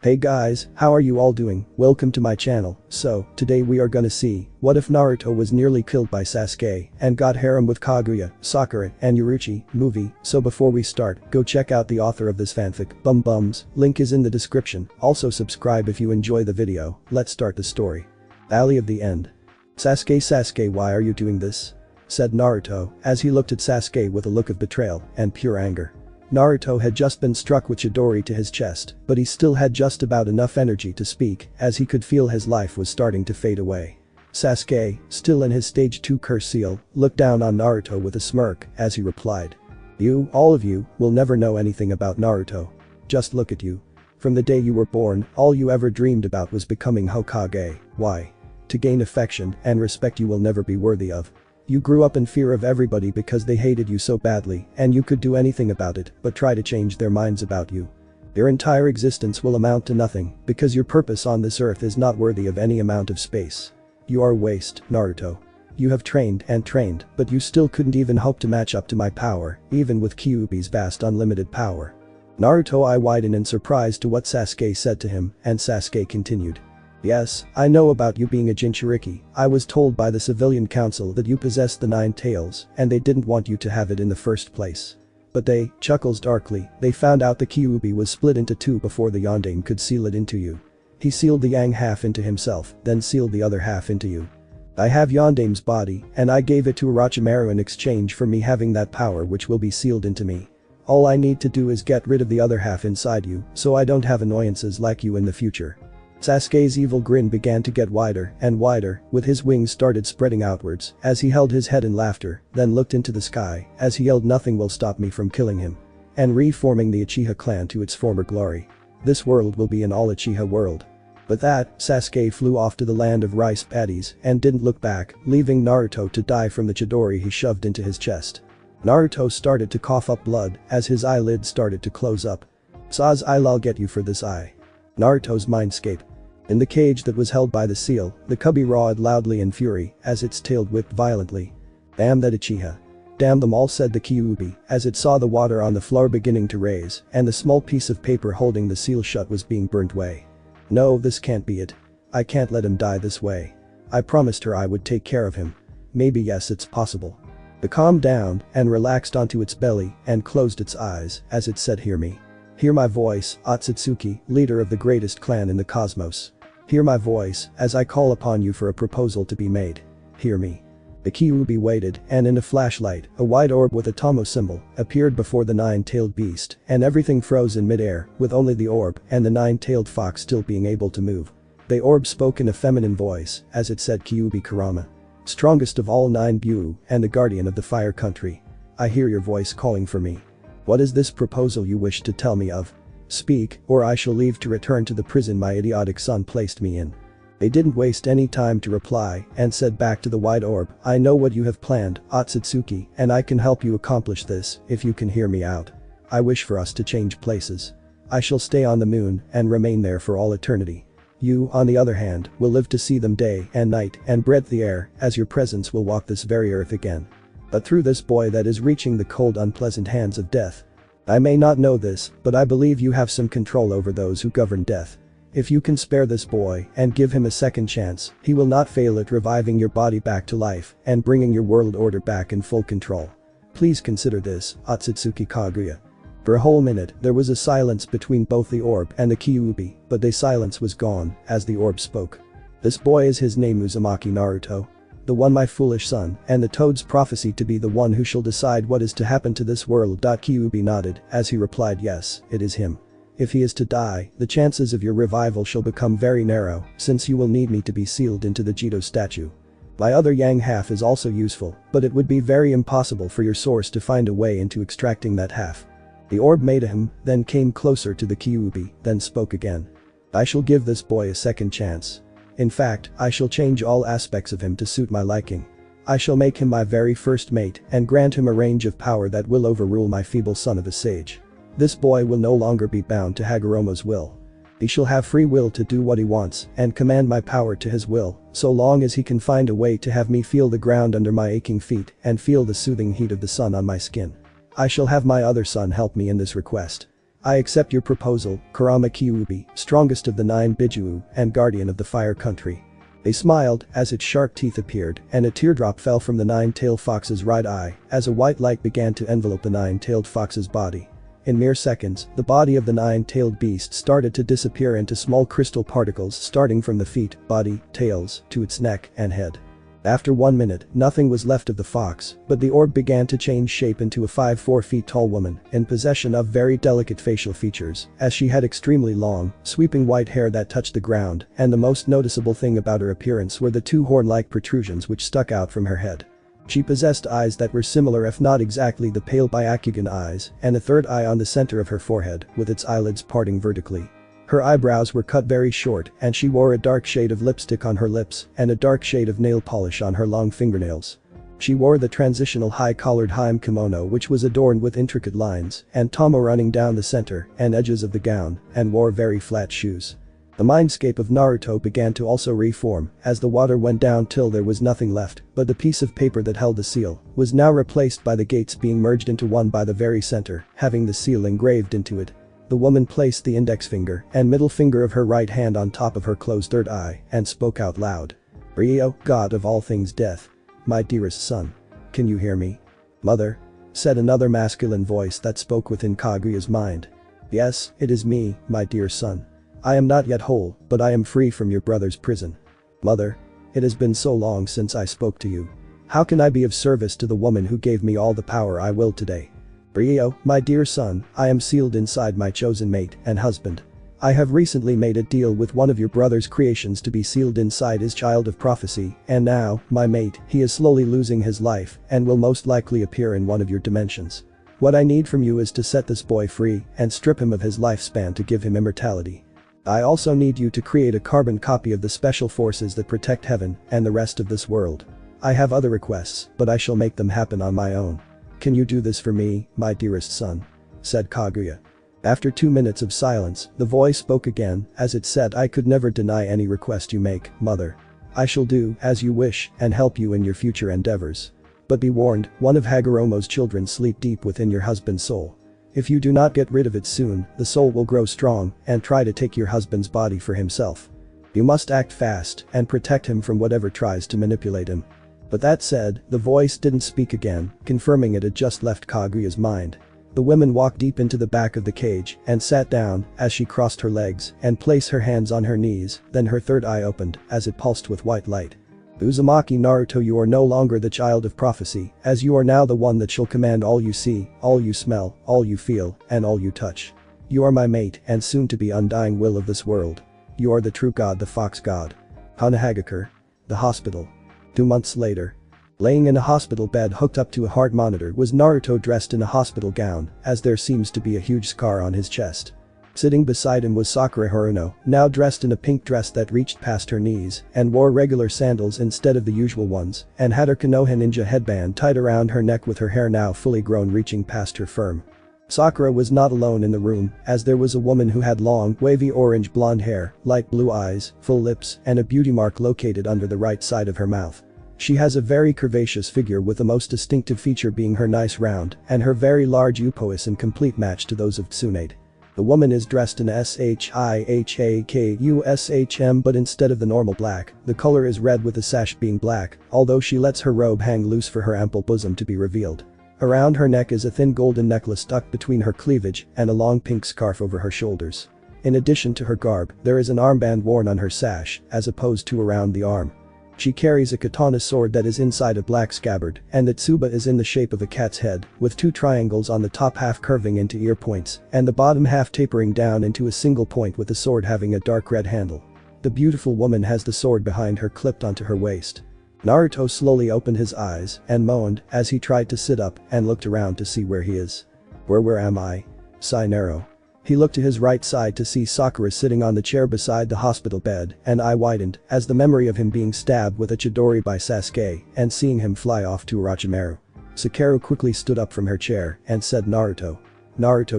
Hey guys, how are you all doing? Welcome to my channel. So, today we are gonna see, what if Naruto was nearly killed by Sasuke and got harem with Kaguya, Sakura and Yoruichi, movie. So before we start, go check out the author of this fanfic, BumBums, link is in the description. Also subscribe if you enjoy the video. Let's start the story. Alley of the End. Sasuke, why are you doing this? Said Naruto, as he looked at Sasuke with a look of betrayal and pure anger. Naruto had just been struck with Chidori to his chest, but he still had just about enough energy to speak, as he could feel his life was starting to fade away. Sasuke, still in his stage 2 curse seal, looked down on Naruto with a smirk as he replied. You, all of you, will never know anything about Naruto. Just look at you. From the day you were born, all you ever dreamed about was becoming Hokage. Why? To gain affection and respect you will never be worthy of. You grew up in fear of everybody because they hated you so badly, and you could do anything about it but try to change their minds about you. Your entire existence will amount to nothing because your purpose on this earth is not worthy of any amount of space. You are a waste, Naruto. You have trained and trained, but you still couldn't even hope to match up to my power, even with Kyuubi's vast unlimited power. Naruto eye widened in surprise to what Sasuke said to him, and Sasuke continued. Yes, I know about you being a Jinchuriki. I was told by the civilian council that you possessed the 9 tails, and they didn't want you to have it in the first place. But they, chuckles darkly, they found out the Kyuubi was split into 2 before the Yondaime could seal it into you. He sealed the yang half into himself, then sealed the other half into you. I have Yondaime's body, and I gave it to Orochimaru in exchange for me having that power which will be sealed into me. All I need to do is get rid of the other half inside you, so I don't have annoyances like you in the future. Sasuke's evil grin began to get wider and wider, with his wings started spreading outwards as he held his head in laughter, then looked into the sky as he yelled, nothing will stop me from killing him. And reforming the Uchiha clan to its former glory. This world will be an all Uchiha world. With that, Sasuke flew off to the land of rice paddies and didn't look back, leaving Naruto to die from the Chidori he shoved into his chest. Naruto started to cough up blood as his eyelids started to close up. Saz, I'll get you for this eye. Naruto's mindscape. In the cage that was held by the seal, the cubby roared loudly in fury as its tail whipped violently. Damn that Uchiha. Damn them all, said the Kyuubi as it saw the water on the floor beginning to raise and the small piece of paper holding the seal shut was being burnt away. No, this can't be it. I can't let him die this way. I promised her I would take care of him. Maybe yes, it's possible. It calmed down and relaxed onto its belly and closed its eyes as it said, hear me. Hear my voice, Akatsuki, leader of the greatest clan in the cosmos. Hear my voice as I call upon you for a proposal to be made. Hear me. The Kyuubi waited, and in a flashlight, a white orb with a Tomo symbol appeared before the 9-tailed beast, and everything froze in midair, with only the orb and the 9-tailed fox still being able to move. The orb spoke in a feminine voice as it said, Kyuubi Kurama. Strongest of all 9 Buu and the guardian of the fire country. I hear your voice calling for me. What is this proposal you wish to tell me of? Speak, or I shall leave to return to the prison my idiotic son placed me in. They didn't waste any time to reply and said back to the white orb, I know what you have planned, Akatsuki, and I can help you accomplish this if you can hear me out. I wish for us to change places. I shall stay on the moon and remain there for all eternity. You, on the other hand, will live to see them day and night and breathe the air as your presence will walk this very earth again. But through this boy that is reaching the cold unpleasant hands of death. I may not know this, but I believe you have some control over those who govern death. If you can spare this boy and give him a second chance, he will not fail at reviving your body back to life and bringing your world order back in full control. Please consider this, Akatsuki Kaguya. For a whole minute, there was a silence between both the orb and the Kyuubi, but the silence was gone as the orb spoke. This boy is his name Uzumaki Naruto. The one, my foolish son, and the toad's prophecy to be the one who shall decide what is to happen to this world. Kyuubi nodded as he replied, yes, it is him. If he is to die, the chances of your revival shall become very narrow since you will need me to be sealed into the Jito statue. My other yang half is also useful, but it would be very impossible for your source to find a way into extracting that half. The orb made him, then came closer to the Kyuubi, then spoke again. I shall give this boy a second chance. In fact, I shall change all aspects of him to suit my liking. I shall make him my very first mate and grant him a range of power that will overrule my feeble son of a sage. This boy will no longer be bound to Hagoromo's will. He shall have free will to do what he wants and command my power to his will, so long as he can find a way to have me feel the ground under my aching feet and feel the soothing heat of the sun on my skin. I shall have my other son help me in this request. I accept your proposal, Kurama Kyuubi, strongest of the 9 Bijuu and guardian of the fire country. They smiled as its sharp teeth appeared and a teardrop fell from the 9-tailed fox's right eye as a white light began to envelope the 9-tailed fox's body. In mere seconds, the body of the 9-tailed beast started to disappear into small crystal particles starting from the feet, body, tails, to its neck and head. After 1 minute, nothing was left of the fox, but the orb began to change shape into a 4 feet tall woman in possession of very delicate facial features, as she had extremely long, sweeping white hair that touched the ground, and the most noticeable thing about her appearance were the 2 horn-like protrusions which stuck out from her head. She possessed eyes that were similar if not exactly the pale Byakugan eyes, and a third eye on the center of her forehead, with its eyelids parting vertically. Her eyebrows were cut very short and she wore a dark shade of lipstick on her lips and a dark shade of nail polish on her long fingernails. She wore the transitional high-collared Harem kimono which was adorned with intricate lines and tomo running down the center and edges of the gown and wore very flat shoes. The mindscape of Naruto began to also reform as the water went down till there was nothing left, but the piece of paper that held the seal was now replaced by the gates being merged into one by the very center, having the seal engraved into it. The woman placed the index finger and middle finger of her right hand on top of her closed third eye and spoke out loud. "Ryo, God of all things death. My dearest son. Can you hear me?" "Mother?" said another masculine voice that spoke within Kaguya's mind. "Yes, it is me, my dear son. I am not yet whole, but I am free from your brother's prison." "Mother? It has been so long since I spoke to you. How can I be of service to the woman who gave me all the power I will today?" "Ryo, my dear son, I am sealed inside my chosen mate and husband. I have recently made a deal with one of your brother's creations to be sealed inside his child of prophecy, and now, my mate, he is slowly losing his life and will most likely appear in one of your dimensions. What I need from you is to set this boy free and strip him of his lifespan to give him immortality. I also need you to create a carbon copy of the special forces that protect heaven and the rest of this world. I have other requests, but I shall make them happen on my own. Can you do this for me, my dearest son?" said Kaguya. After 2 minutes of silence, the voice spoke again as it said, "I could never deny any request you make, mother. I shall do as you wish and help you in your future endeavors. But be warned, one of Hagoromo's children sleep deep within your husband's soul. If you do not get rid of it soon, the soul will grow strong and try to take your husband's body for himself. You must act fast and protect him from whatever tries to manipulate him." But that said, the voice didn't speak again, confirming it had just left Kaguya's mind. The woman walked deep into the back of the cage and sat down as she crossed her legs and placed her hands on her knees, then her third eye opened as it pulsed with white light. "Uzumaki Naruto, you are no longer the child of prophecy, as you are now the one that shall command all you see, all you smell, all you feel, and all you touch. You are my mate and soon to be undying will of this world. You are the true god, the fox god." Hanahagakure. The hospital. 2 months later. Laying in a hospital bed hooked up to a heart monitor was Naruto dressed in a hospital gown, as there seems to be a huge scar on his chest. Sitting beside him was Sakura Haruno, now dressed in a pink dress that reached past her knees and wore regular sandals instead of the usual ones, and had her Konoha ninja headband tied around her neck with her hair now fully grown reaching past her firm. Sakura was not alone in the room, as there was a woman who had long, wavy orange blonde hair, light blue eyes, full lips, and a beauty mark located under the right side of her mouth. She has a very curvaceous figure with the most distinctive feature being her nice round and her very large upois in complete match to those of Tsunade. The woman is dressed in SHIHAKUSHM, but instead of the normal black, the color is red with the sash being black, although she lets her robe hang loose for her ample bosom to be revealed. Around her neck is a thin golden necklace tucked between her cleavage and a long pink scarf over her shoulders. In addition to her garb, there is an armband worn on her sash, as opposed to around the arm. She carries a katana sword that is inside a black scabbard, and the tsuba is in the shape of a cat's head, with 2 triangles on the top half curving into ear points, and the bottom half tapering down into a single point with the sword having a dark red handle. The beautiful woman has the sword behind her clipped onto her waist. Naruto slowly opened his eyes and moaned as he tried to sit up and looked around to see where he is. Where am I?" sighed Naruto. He looked to his right side to see Sakura sitting on the chair beside the hospital bed, and eye widened as the memory of him being stabbed with a chidori by Sasuke and seeing him fly off to Orochimaru. Sakura quickly stood up from her chair and said, Naruto,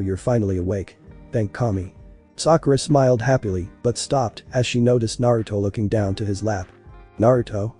you're finally awake. Thank Kami." Sakura smiled happily but stopped as she noticed Naruto looking down to his lap. Naruto,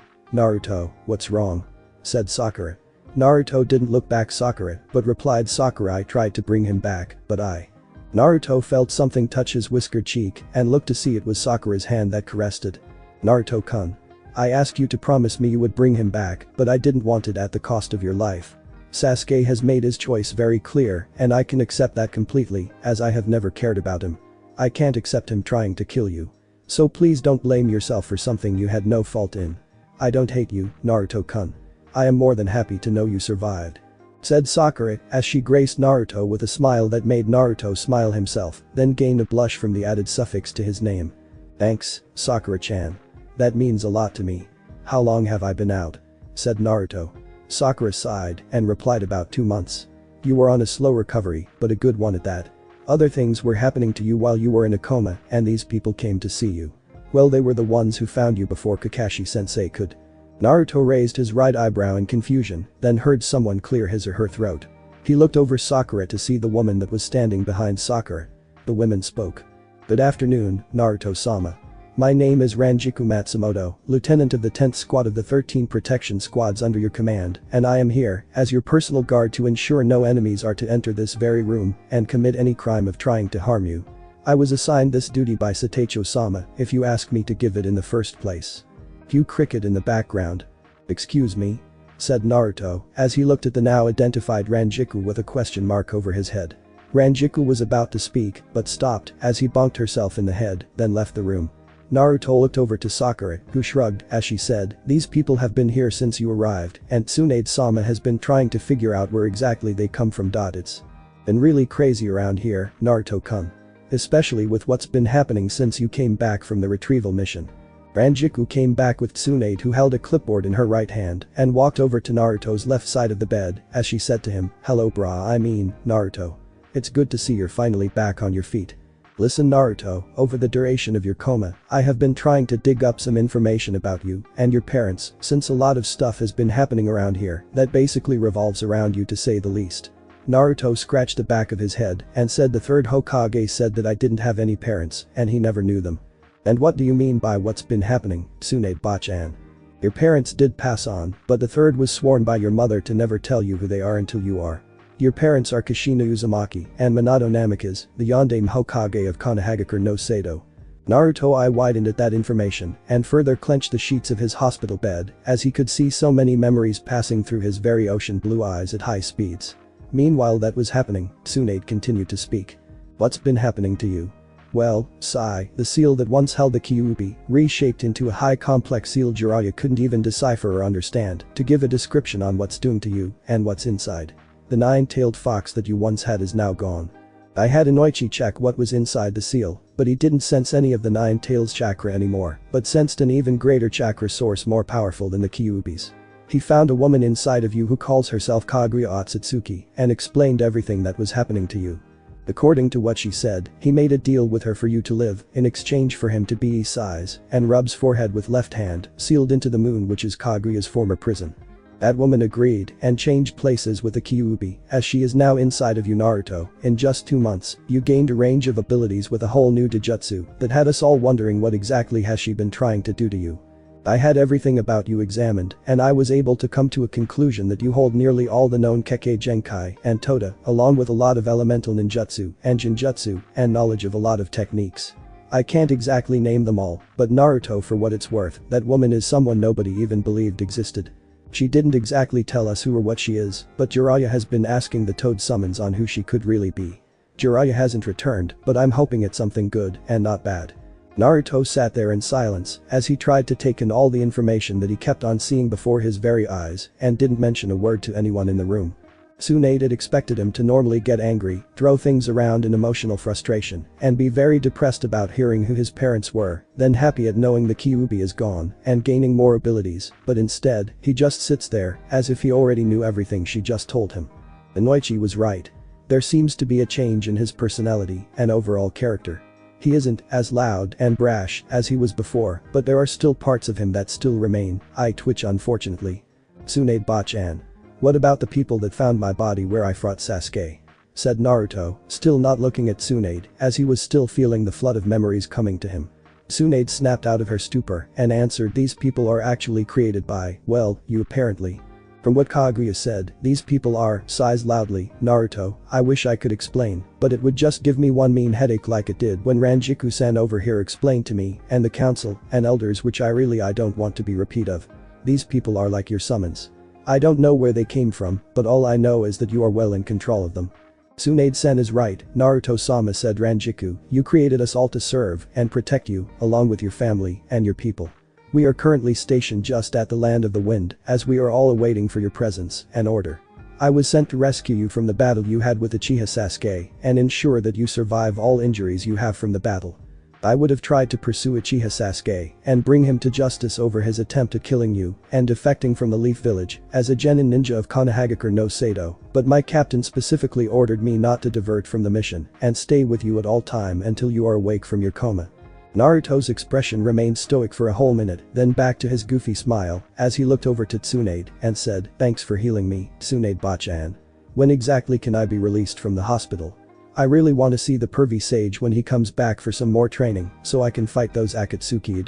what's wrong?" said Sakura. Naruto didn't look back Sakura but replied, "Sakura, I tried to bring him back, but I Naruto felt something touch his whiskered cheek and looked to see it was Sakura's hand that caressed it. Naruto-kun. I asked you to promise me you would bring him back, but I didn't want it at the cost of your life. Sasuke has made his choice very clear and I can accept that completely, as I have never cared about him. I can't accept him trying to kill you. So please don't blame yourself for something you had no fault in. I don't hate you, Naruto-kun. I am more than happy to know you survived. Said Sakura as she graced Naruto with a smile that made Naruto smile himself, then gained a blush from the added suffix to his name. Thanks, Sakura-chan. That means a lot to me. How long have I been out? Said Naruto. Sakura sighed and replied about 2 months. You were on a slow recovery, but a good one at that. Other things were happening to you while you were in a coma and these people came to see you. Well, they were the ones who found you before Kakashi-sensei could. Naruto raised his right eyebrow in confusion, then heard someone clear his or her throat. He looked over Sakura to see the woman that was standing behind Sakura. The women spoke. Good afternoon, Naruto-sama. My name is Ranjiku Matsumoto, lieutenant of the 10th squad of the 13 protection squads under your command, and I am here as your personal guard to ensure no enemies are to enter this very room and commit any crime of trying to harm you. I was assigned this duty by Satacho-sama if you ask me to give it in the first place. Cue cricket in the background. Excuse me? Said Naruto as he looked at the now identified Ranjiku with a question mark over his head. Ranjiku was about to speak but stopped as he bonked herself in the head, then left the room. Naruto looked over to Sakura, who shrugged as she said, these people have been here since you arrived and Tsunade-sama has been trying to figure out where exactly they come from. It's been really crazy around here, Naruto-kun. Especially with what's been happening since you came back from the retrieval mission. Ranjiku came back with Tsunade, who held a clipboard in her right hand and walked over to Naruto's left side of the bed as she said to him, hello Naruto. It's good to see you're finally back on your feet. Listen Naruto, over the duration of your coma, I have been trying to dig up some information about you and your parents since a lot of stuff has been happening around here that basically revolves around you to say the least. Naruto scratched the back of his head and said the third Hokage said that I didn't have any parents and he never knew them. And what do you mean by what's been happening, Tsunade-chan? Your parents did pass on, but the third was sworn by your mother to never tell you who they are until you are. Your parents are Kushina Uzumaki and Minato Namikaze, the Yondaime Hokage of Konohagakure no Sado. Naruto eye widened at that information and further clenched the sheets of his hospital bed as he could see so many memories passing through his very ocean blue eyes at high speeds. Meanwhile that was happening, Tsunade continued to speak. What's been happening to you? Well, Sai, the seal that once held the Kyuubi, reshaped into a high complex seal Jiraiya couldn't even decipher or understand to give a description on what's doing to you and what's inside. The 9-tailed fox that you once had is now gone. I had Yoruichi check what was inside the seal, but he didn't sense any of the 9 tails chakra anymore, but sensed an even greater chakra source more powerful than the Kyuubis. He found a woman inside of you who calls herself Kaguya Otsutsuki and explained everything that was happening to you. According to what she said, he made a deal with her for you to live in exchange for him to be his size and rubs forehead with left hand, sealed into the moon, which is Kaguya's former prison. That woman agreed and changed places with the Kyuubi as she is now inside of you Naruto. In just 2 months, you gained a range of abilities with a whole new Dijutsu that had us all wondering what exactly has she been trying to do to you. I had everything about you examined and I was able to come to a conclusion that you hold nearly all the known Kekkei Genkai and Toda along with a lot of elemental ninjutsu and jinjutsu and knowledge of a lot of techniques. I can't exactly name them all, but Naruto, for what it's worth, that woman is someone nobody even believed existed. She didn't exactly tell us who or what she is, but Jiraiya has been asking the Toad summons on who she could really be. Jiraiya hasn't returned, but I'm hoping it's something good and not bad. Naruto sat there in silence as he tried to take in all the information that he kept on seeing before his very eyes and didn't mention a word to anyone in the room. Tsunade had expected him to normally get angry, throw things around in emotional frustration, and be very depressed about hearing who his parents were, then happy at knowing the Kyuubi is gone and gaining more abilities, but instead, he just sits there as if he already knew everything she just told him. Yoruichi was right. There seems to be a change in his personality and overall character. He isn't as loud and brash as he was before, but there are still parts of him that still remain. I twitch unfortunately. Tsunade-chan. What about the people that found my body where I fought Sasuke? Said Naruto, still not looking at Tsunade as he was still feeling the flood of memories coming to him. Tsunade snapped out of her stupor and answered, these people are actually created by, well, you apparently. From what Kaguya said, these people are, sighs loudly, Naruto, I wish I could explain, but it would just give me one mean headache like it did when Ranjiku-san over here explained to me, and the council, and elders which I don't want to be repeat of. These people are like your summons. I don't know where they came from, but all I know is that you are well in control of them. Tsunade-sen is right, Naruto-sama said Ranjiku, you created us all to serve and protect you, along with your family and your people. We are currently stationed just at the Land of the Wind, as we are all awaiting for your presence and order. I was sent to rescue you from the battle you had with Uchiha Sasuke and ensure that you survive all injuries you have from the battle. I would have tried to pursue Uchiha Sasuke and bring him to justice over his attempt at killing you and defecting from the Leaf Village as a genin ninja of Konohagakure no Sado, but my captain specifically ordered me not to divert from the mission and stay with you at all time until you are awake from your coma. Naruto's expression remained stoic for a whole minute, then back to his goofy smile as he looked over to Tsunade and said, thanks for healing me, Tsunade-bachan. When exactly can I be released from the hospital? I really want to see the pervy sage when he comes back for some more training so I can fight those Akatsuki.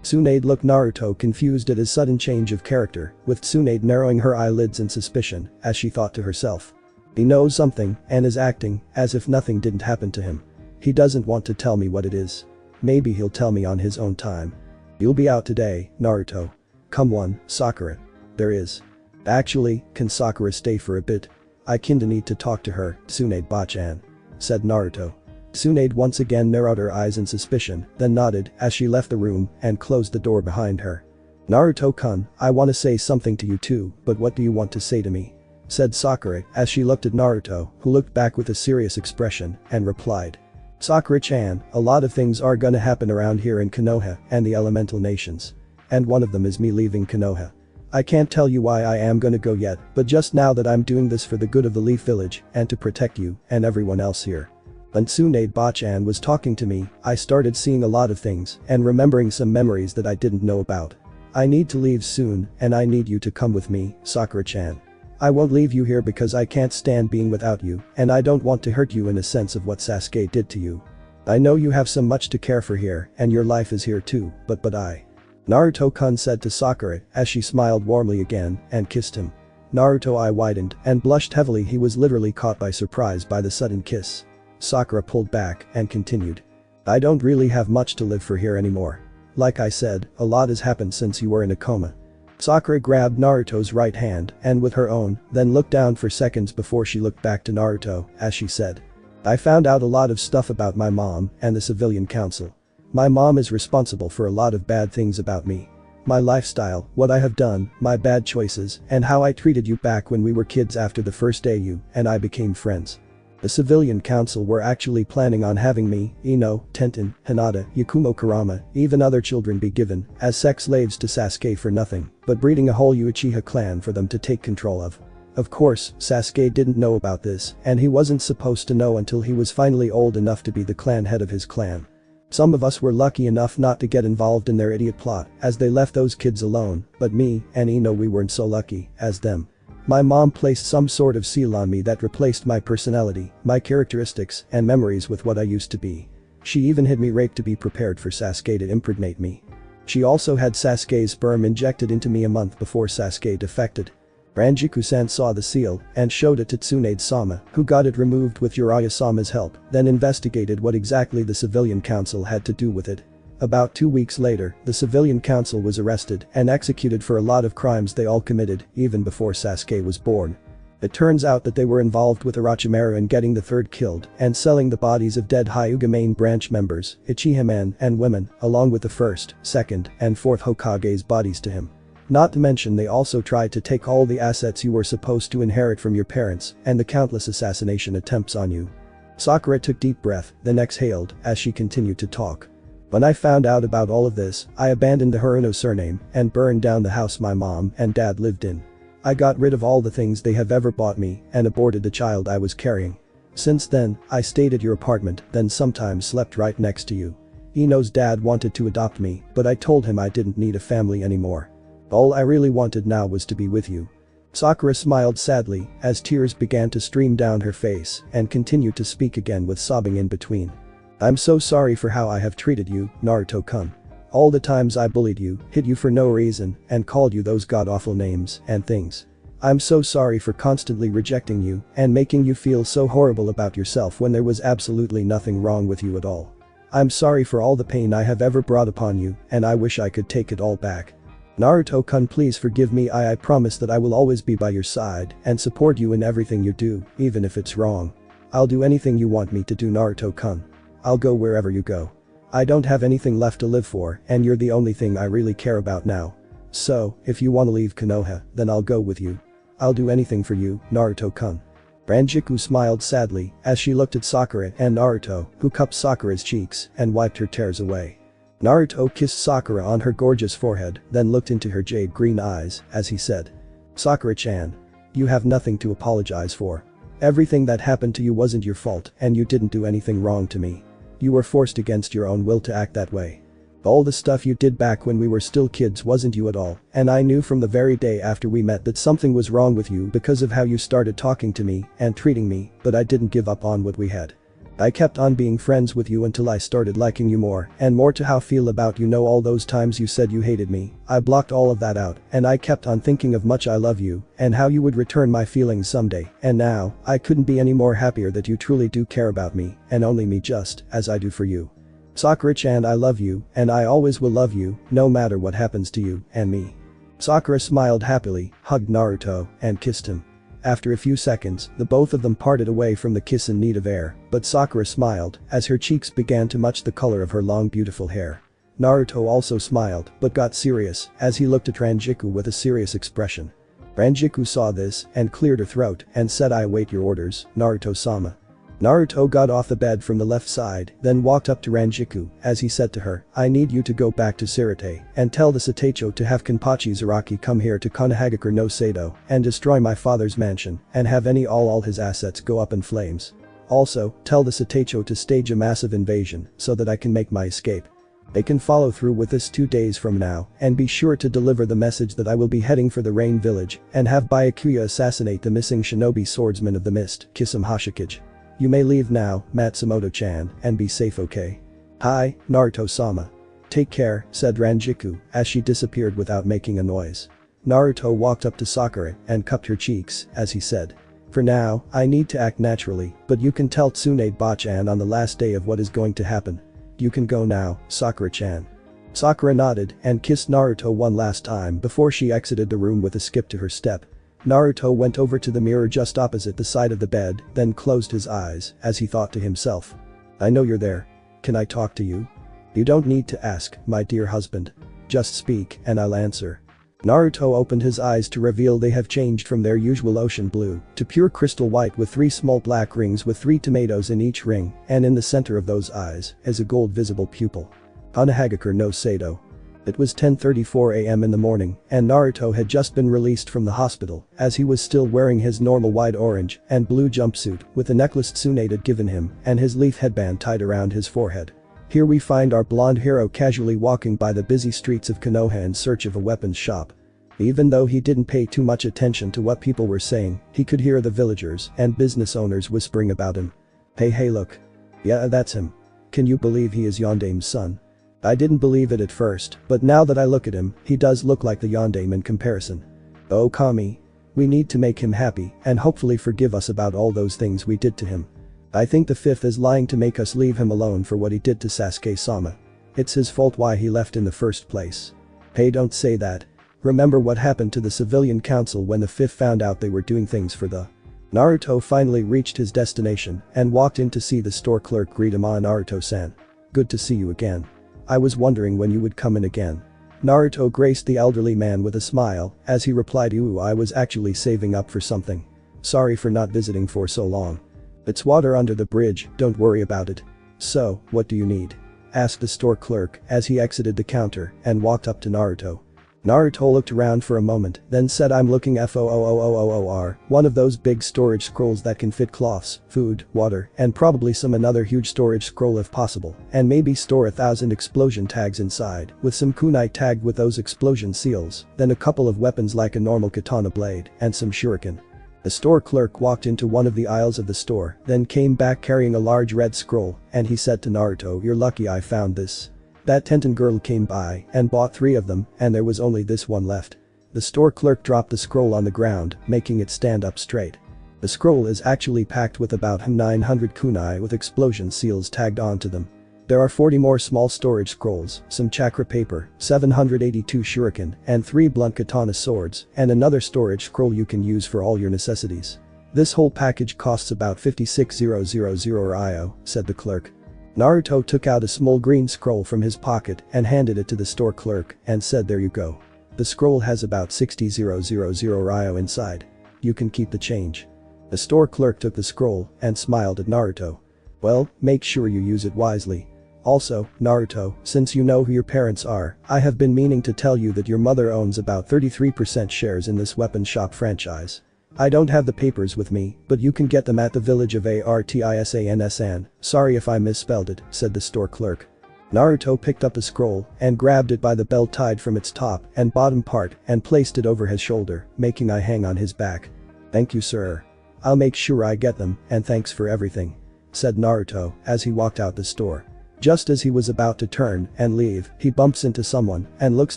Tsunade looked Naruto confused at his sudden change of character, with Tsunade narrowing her eyelids in suspicion as she thought to herself. He knows something and is acting as if nothing didn't happen to him. He doesn't want to tell me what it is. Maybe he'll tell me on his own time. You'll be out today, Naruto. Come on, Sakura. There is. Actually, can Sakura stay for a bit? I kinda need to talk to her, Tsunade-bachan, said Naruto. Tsunade once again narrowed her eyes in suspicion, then nodded as she left the room and closed the door behind her. Naruto-kun, I wanna say something to you too, but what do you want to say to me? Said Sakura as she looked at Naruto, who looked back with a serious expression and replied. Sakura-chan, a lot of things are gonna happen around here in Konoha and the elemental nations. And one of them is me leaving Konoha. I can't tell you why I am gonna go yet, but just now that I'm doing this for the good of the Leaf Village and to protect you and everyone else here. When Tsunade-bachan was talking to me, I started seeing a lot of things and remembering some memories that I didn't know about. I need to leave soon and I need you to come with me, Sakura-chan. I won't leave you here because I can't stand being without you and I don't want to hurt you in a sense of what Sasuke did to you. I know you have so much to care for here and your life is here too, but I. Naruto-kun said to Sakura as she smiled warmly again and kissed him. Naruto's eye widened and blushed heavily. He was literally caught by surprise by the sudden kiss. Sakura pulled back and continued. I don't really have much to live for here anymore. Like I said, a lot has happened since you were in a coma. Sakura grabbed Naruto's right hand and with her own, then looked down for seconds before she looked back to Naruto as she said. I found out a lot of stuff about my mom and the civilian council. My mom is responsible for a lot of bad things about me. My lifestyle, what I have done, my bad choices, and how I treated you back when we were kids after the first day you and I became friends. The civilian council were actually planning on having me, Ino, Tenten, Hinata, Yakumo Kurama, even other children be given as sex slaves to Sasuke for nothing, but breeding a whole Uchiha clan for them to take control of. Of course, Sasuke didn't know about this and he wasn't supposed to know until he was finally old enough to be the clan head of his clan. Some of us were lucky enough not to get involved in their idiot plot as they left those kids alone, but me and Ino, we weren't so lucky as them. My mom placed some sort of seal on me that replaced my personality, my characteristics, and memories with what I used to be. She even had me raped to be prepared for Sasuke to impregnate me. She also had Sasuke's sperm injected into me a month before Sasuke defected. Ranjiku-san saw the seal and showed it to Tsunade-sama, who got it removed with Jiraiya-sama's help, then investigated what exactly the civilian council had to do with it. About 2 weeks later, the civilian council was arrested and executed for a lot of crimes they all committed, even before Sasuke was born. It turns out that they were involved with Orochimaru in getting the third killed and selling the bodies of dead Hyuga main branch members, Uchiha men and women, along with the first, second, and fourth Hokage's bodies to him. Not to mention they also tried to take all the assets you were supposed to inherit from your parents and the countless assassination attempts on you. Sakura took deep breath, then exhaled as she continued to talk. When I found out about all of this, I abandoned the Haruno surname and burned down the house my mom and dad lived in. I got rid of all the things they have ever bought me and aborted the child I was carrying. Since then, I stayed at your apartment, then sometimes slept right next to you. Ino's dad wanted to adopt me, but I told him I didn't need a family anymore. All I really wanted now was to be with you. Sakura smiled sadly as tears began to stream down her face and continued to speak again with sobbing in between. I'm so sorry for how I have treated you, Naruto-kun. All the times I bullied you, hit you for no reason, and called you those god-awful names and things. I'm so sorry for constantly rejecting you and making you feel so horrible about yourself when there was absolutely nothing wrong with you at all. I'm sorry for all the pain I have ever brought upon you, and I wish I could take it all back. Naruto-kun, please forgive me. I promise that I will always be by your side and support you in everything you do, even if it's wrong. I'll do anything you want me to do, Naruto-kun. I'll go wherever you go. I don't have anything left to live for, and you're the only thing I really care about now. So, if you want to leave Konoha, then I'll go with you. I'll do anything for you, Naruto-kun. Ranjiku smiled sadly as she looked at Sakura and Naruto, who cupped Sakura's cheeks and wiped her tears away. Naruto kissed Sakura on her gorgeous forehead, then looked into her jade green eyes as he said, "Sakura-chan. You have nothing to apologize for. Everything that happened to you wasn't your fault and you didn't do anything wrong to me. You were forced against your own will to act that way. All the stuff you did back when we were still kids wasn't you at all, and I knew from the very day after we met that something was wrong with you because of how you started talking to me and treating me, but I didn't give up on what we had. I kept on being friends with you until I started liking you more and more to how I feel about you. Know all those times you said you hated me, I blocked all of that out and I kept on thinking of much I love you and how you would return my feelings someday, and now, I couldn't be any more happier that you truly do care about me and only me just as I do for you. Sakura-chan, I love you and I always will love you no matter what happens to you and me." Sakura smiled happily, hugged Naruto, and kissed him. After a few seconds, the both of them parted away from the kiss in need of air, but Sakura smiled as her cheeks began to match the color of her long beautiful hair. Naruto also smiled but got serious as he looked at Ranjiku with a serious expression. Ranjiku saw this and cleared her throat and said, "I await your orders, Naruto-sama." Naruto got off the bed from the left side, then walked up to Ranjiku as he said to her, "I need you to go back to Sirate and tell the Satacho to have Kenpachi Zaraki come here to Konohagakure no Sado and destroy my father's mansion and have all his assets go up in flames. Also, tell the Satacho to stage a massive invasion so that I can make my escape. They can follow through with this 2 days from now and be sure to deliver the message that I will be heading for the Rain Village and have Byakuya assassinate the missing shinobi swordsman of the mist, Kisame Hoshikage. You may leave now, Matsumoto-chan, and be safe, okay? Hi, Naruto-sama. Take care," said Ranjiku as she disappeared without making a noise. Naruto walked up to Sakura and cupped her cheeks as he said, "For now, I need to act naturally, but you can tell Tsunade-ba-chan on the last day of what is going to happen. You can go now, Sakura-chan." Sakura nodded and kissed Naruto one last time before she exited the room with a skip to her step. Naruto went over to the mirror just opposite the side of the bed, then closed his eyes as he thought to himself, "I know you're there. Can I talk to you? You don't need to ask, my dear husband. Just speak and I'll answer." Naruto opened his eyes to reveal they have changed from their usual ocean blue to pure crystal white with 3 small black rings with 3 tomatoes in each ring, and in the center of those eyes is a gold visible pupil. Konohagakure no Sado. It was 10:34 a.m. in the morning and Naruto had just been released from the hospital as he was still wearing his normal wide orange and blue jumpsuit with the necklace Tsunade had given him and his leaf headband tied around his forehead. Here we find our blonde hero casually walking by the busy streets of Konoha in search of a weapons shop. Even though he didn't pay too much attention to what people were saying, he could hear the villagers and business owners whispering about him. Hey look. Yeah, that's him. Can you believe he is Yondame's son? I didn't believe it at first, but now that I look at him, he does look like the Yondame in comparison. Oh Kami. We need to make him happy and hopefully forgive us about all those things we did to him. I think the fifth is lying to make us leave him alone for what he did to Sasuke-sama. It's his fault why he left in the first place. Hey, don't say that. Remember what happened to the civilian council when the fifth found out they were doing things for the... Naruto finally reached his destination and walked in to see the store clerk greet him. Naruto-san. Good to see you again. I was wondering when you would come in again. Naruto graced the elderly man with a smile as he replied, "Ooh, I was actually saving up for something. Sorry for not visiting for so long. It's water under the bridge, don't worry about it." "So, what do you need?" asked the store clerk as he exited the counter and walked up to Naruto. Naruto looked around for a moment, then said, "I'm looking for one of those big storage scrolls that can fit cloths, food, water, and probably some another huge storage scroll if possible, and maybe store 1,000 explosion tags inside, with some kunai tagged with those explosion seals, then a couple of weapons like a normal katana blade, and some shuriken." The store clerk walked into one of the aisles of the store, then came back carrying a large red scroll, and he said to Naruto, "You're lucky I found this. That Tenten girl came by and bought 3 of them and there was only this one left. The store clerk dropped the scroll on the ground, making it stand up straight. The scroll is actually packed with about 900 kunai with explosion seals tagged onto them. There are 40 more small storage scrolls, some chakra paper, 782 shuriken, and 3 blunt katana swords, and another storage scroll you can use for all your necessities. This whole package costs about 56,000 IO, said the clerk. Naruto took out a small green scroll from his pocket and handed it to the store clerk and said, "There you go. The scroll has about 60,000 IO inside. You can keep the change." The store clerk took the scroll and smiled at Naruto. "Well, make sure you use it wisely. Also, Naruto, since you know who your parents are, I have been meaning to tell you that your mother owns about 33% shares in this weapon shop franchise. I don't have the papers with me, but you can get them at the village of Artisansan. Sorry if I misspelled it," said the store clerk. Naruto picked up the scroll and grabbed it by the belt tied from its top and bottom part and placed it over his shoulder, making it hang on his back. "Thank you, sir. I'll make sure I get them, and thanks for everything," said Naruto as he walked out the store. Just as he was about to turn and leave, he bumps into someone and looks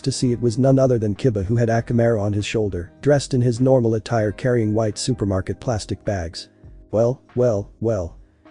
to see it was none other than Kiba, who had Akamaru on his shoulder, dressed in his normal attire carrying white supermarket plastic bags. Well,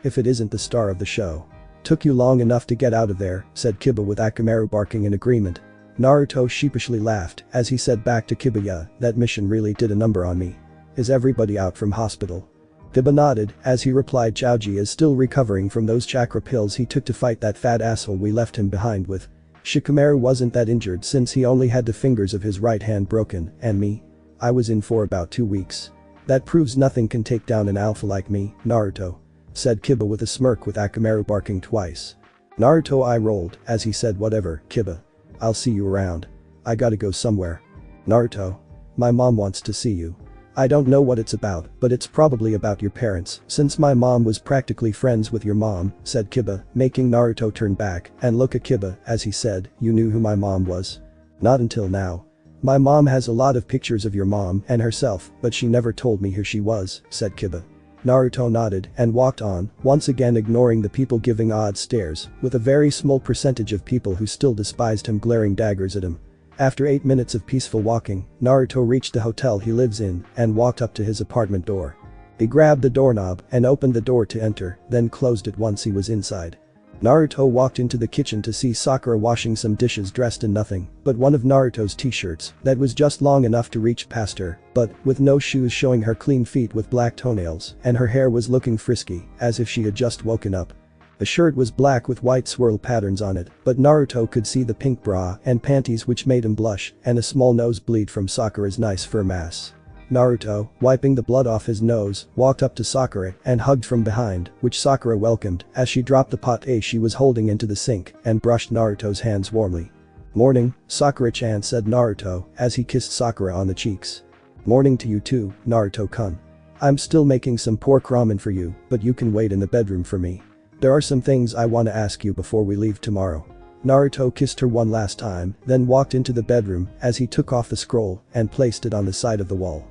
if it isn't the star of the show. "Took you long enough to get out of there," said Kiba with Akamaru barking in agreement. Naruto sheepishly laughed as he said back to Kiba, "Yeah, that mission really did a number on me. Is everybody out from hospital?" Kiba nodded as he replied, "Chaoji is still recovering from those chakra pills he took to fight that fat asshole we left him behind with. Shikamaru wasn't that injured since he only had the fingers of his right hand broken, and me? I was in for about 2 weeks. That proves nothing can take down an alpha like me, Naruto," said Kiba with a smirk with Akamaru barking twice. Naruto eye-rolled as he said, "Whatever, Kiba. I'll see you around. I gotta go somewhere." "Naruto. My mom wants to see you. I don't know what it's about, but it's probably about your parents, since my mom was practically friends with your mom," said Kiba, making Naruto turn back and look at Kiba as he said, "You knew who my mom was?" "Not until now. My mom has a lot of pictures of your mom and herself, but she never told me who she was," said Kiba. Naruto nodded and walked on, once again ignoring the people giving odd stares, with a very small percentage of people who still despised him glaring daggers at him. After 8 minutes of peaceful walking, Naruto reached the hotel he lives in and walked up to his apartment door. He grabbed the doorknob and opened the door to enter, then closed it once he was inside. Naruto walked into the kitchen to see Sakura washing some dishes dressed in nothing but one of Naruto's t-shirts that was just long enough to reach past her, but with no shoes, showing her clean feet with black toenails, and her hair was looking frisky, as if she had just woken up. The shirt was black with white swirl patterns on it, but Naruto could see the pink bra and panties which made him blush, and a small nosebleed from Sakura's nice firm ass. Naruto, wiping the blood off his nose, walked up to Sakura and hugged from behind, which Sakura welcomed as she dropped the pot she was holding into the sink and brushed Naruto's hands warmly. "Morning, Sakura-chan," said Naruto as he kissed Sakura on the cheeks. "Morning to you too, Naruto-kun. I'm still making some pork ramen for you, but you can wait in the bedroom for me. There are some things I want to ask you before we leave tomorrow." Naruto kissed her one last time, then walked into the bedroom as he took off the scroll and placed it on the side of the wall.